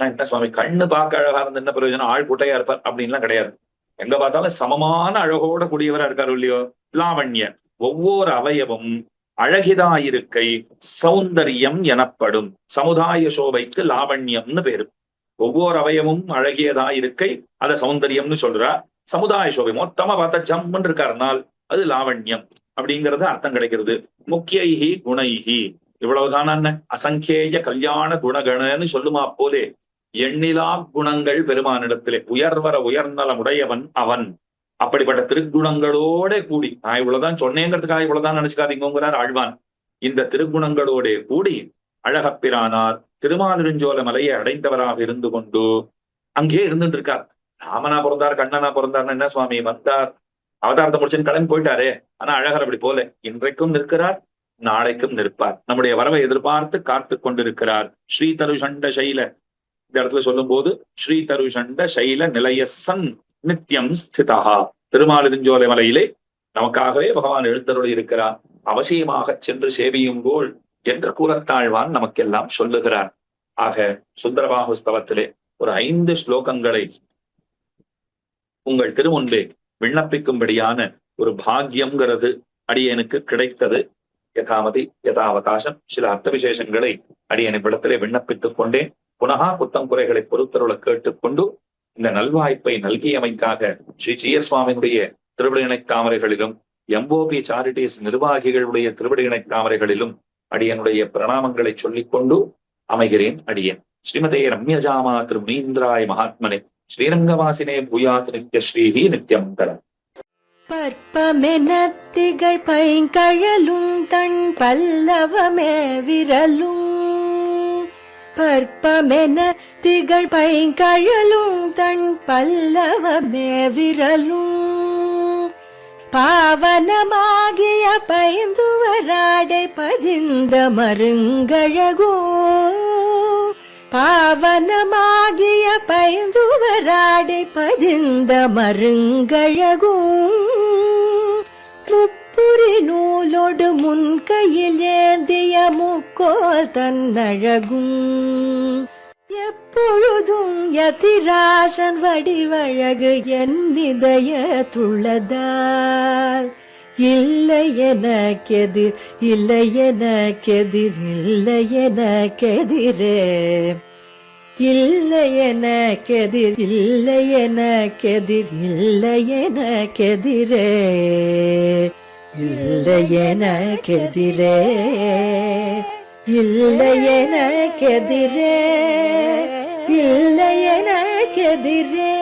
நான் என்ன சுவாமி கண்ணு பார்க்க அழகா இருந்து என்ன பிரயோஜனம், ஆள் குட்டையா இருப்பார் அப்படின்லாம் கிடையாது. எங்க பார்த்தாலும் சமமான அழகோட கூடியவரா இருக்காரு இல்லையோ. லாவண்ய, ஒவ்வொரு அவயவம் அழகிதாயிருக்கை சௌந்தரியம் எனப்படும். சமுதாய சோபைக்கு லாவண்யம்னு பேரு. ஒவ்வொரு அவயமும் அழகியதா இருக்கை அத சௌந்தரியம்னு சொல்றா. சமுதாய சோபை மொத்தமா பார்த்தா ஜம்முன்னு இருக்காருனால் அது லாவண்யம் அப்படிங்கறது அர்த்தம் கிடைக்கிறது. முக்கியைஹி குணைஹி, இவ்வளவுதான் அசங்கேய கல்யாண குணகணன்னு சொல்லுமா போலே எண்ணிலா குணங்கள் பெருமானிடத்திலே. உயர்வர உயர்நலம் உடையவன் அவன். அப்படிப்பட்ட திருக்குணங்களோட கூடி, நான் இவ்வளவுதான் சொன்னேங்கிறதுக்காக இவ்வளவுதான் நினைச்சுக்காதீங்கிறார் ஆழ்வான். இந்த திருக்குணங்களோட கூடி அழகப்பிரானார் திருமாலிருஞ்சோல மலையை அடைந்தவராக இருந்து கொண்டு அங்கேயே இருந்துட்டு இருக்கார். ராமனா பிறந்தார் கண்ணனா பிறந்தார்னு என்ன சுவாமி வந்தார் அவதாரத்தை முடிச்சுன்னு கிளம்பி போயிட்டாரே. ஆனா அழகர் அப்படி போல இன்றைக்கும் நிற்கிறார், நாளைக்கும் நிற்பார். நம்முடைய வரவை எதிர்பார்த்து காத்து கொண்டிருக்கிறார். ஸ்ரீ தருஷண்ட சைல இந்த இடத்துல சொல்லும் போது ஸ்ரீ தருஷண்ட சைல நிலையசன் நித்தியம் ஸ்திதா. திருமாலிருஞ்சோலை மலையிலே நமக்காகவே பகவான் எழுந்தருளி இருக்கிறார். அவசியமாக சென்று சேவியும் போல் என்ற கூறத்தாழ்வான் நமக்கெல்லாம் சொல்லுகிறார். ஆக சுந்தரபாகுஸ்தவத்திலே ஒரு 5 ஸ்லோகங்களை உங்கள் திருமுன்பே விண்ணப்பிக்கும்படியான ஒரு பாக்கியம்ங்கிறது அடியனுக்கு கிடைத்தது. யதாமதி யதாவகாசம் சில அர்த்த விசேஷங்களை அடியனை விடத்திலே விண்ணப்பித்துக் கொண்டேன். புனகா குத்தம் குறைகளை பொறுத்தருள கேட்டுக்கொண்டு இந்த நல்வாய்ப்பை நல்கியமைக்காக ஸ்ரீ ஜீயர் சுவாமியினுடைய திருவிடையினைத் தாமரைகளிலும் எம்போபி சாரிட்டிஸ் நிர்வாகிகளுடைய திருவிடையினைத் தாமரைகளிலும் அடியனுடைய பிரணாமங்களை சொல்லிக் கொண்டு அமைகிறேன். அடியேன் ஸ்ரீமதே ரம்யஜாமா திரு முனீந்திராய மகாத்மனே ஸ்ரீரங்கவாசினே பூயாத் நித்ய ஸ்ரீஹி நித்யமங்கலம். பற்பமெனத்திகள் பைங்கழலும் தன் பல்லவமே விரலும் பற்பமென திகழ் பைங்கழலும் தன் பல்லவமே விரலும் பாவனமாகிய பைந்துவராடை பதிந்த மருங்கழகும் பாவனமாகிய பைந்துவராடை பதிந்த மருங்கழகும் முப்புரி நூலோடு முன் கையில் ஏந்திய முக்கோல் தன்னழகும் எப்பொழுதும் யதிராசன் வடிவழகு என் இதயத்துள்ளதால் இல்லை எனக்கெதிர் இல்லை எனக்கெதிர் இல்லை எனக்கெதிரே இல்லை எனக்கெதிர் இல்லை எனக்கெதிர் இல்லை எனக்கெதிரே இல்லை எனக்கெதிரே இல்லை எனக்கெதிரே இல்லை எனக்கெதிரே.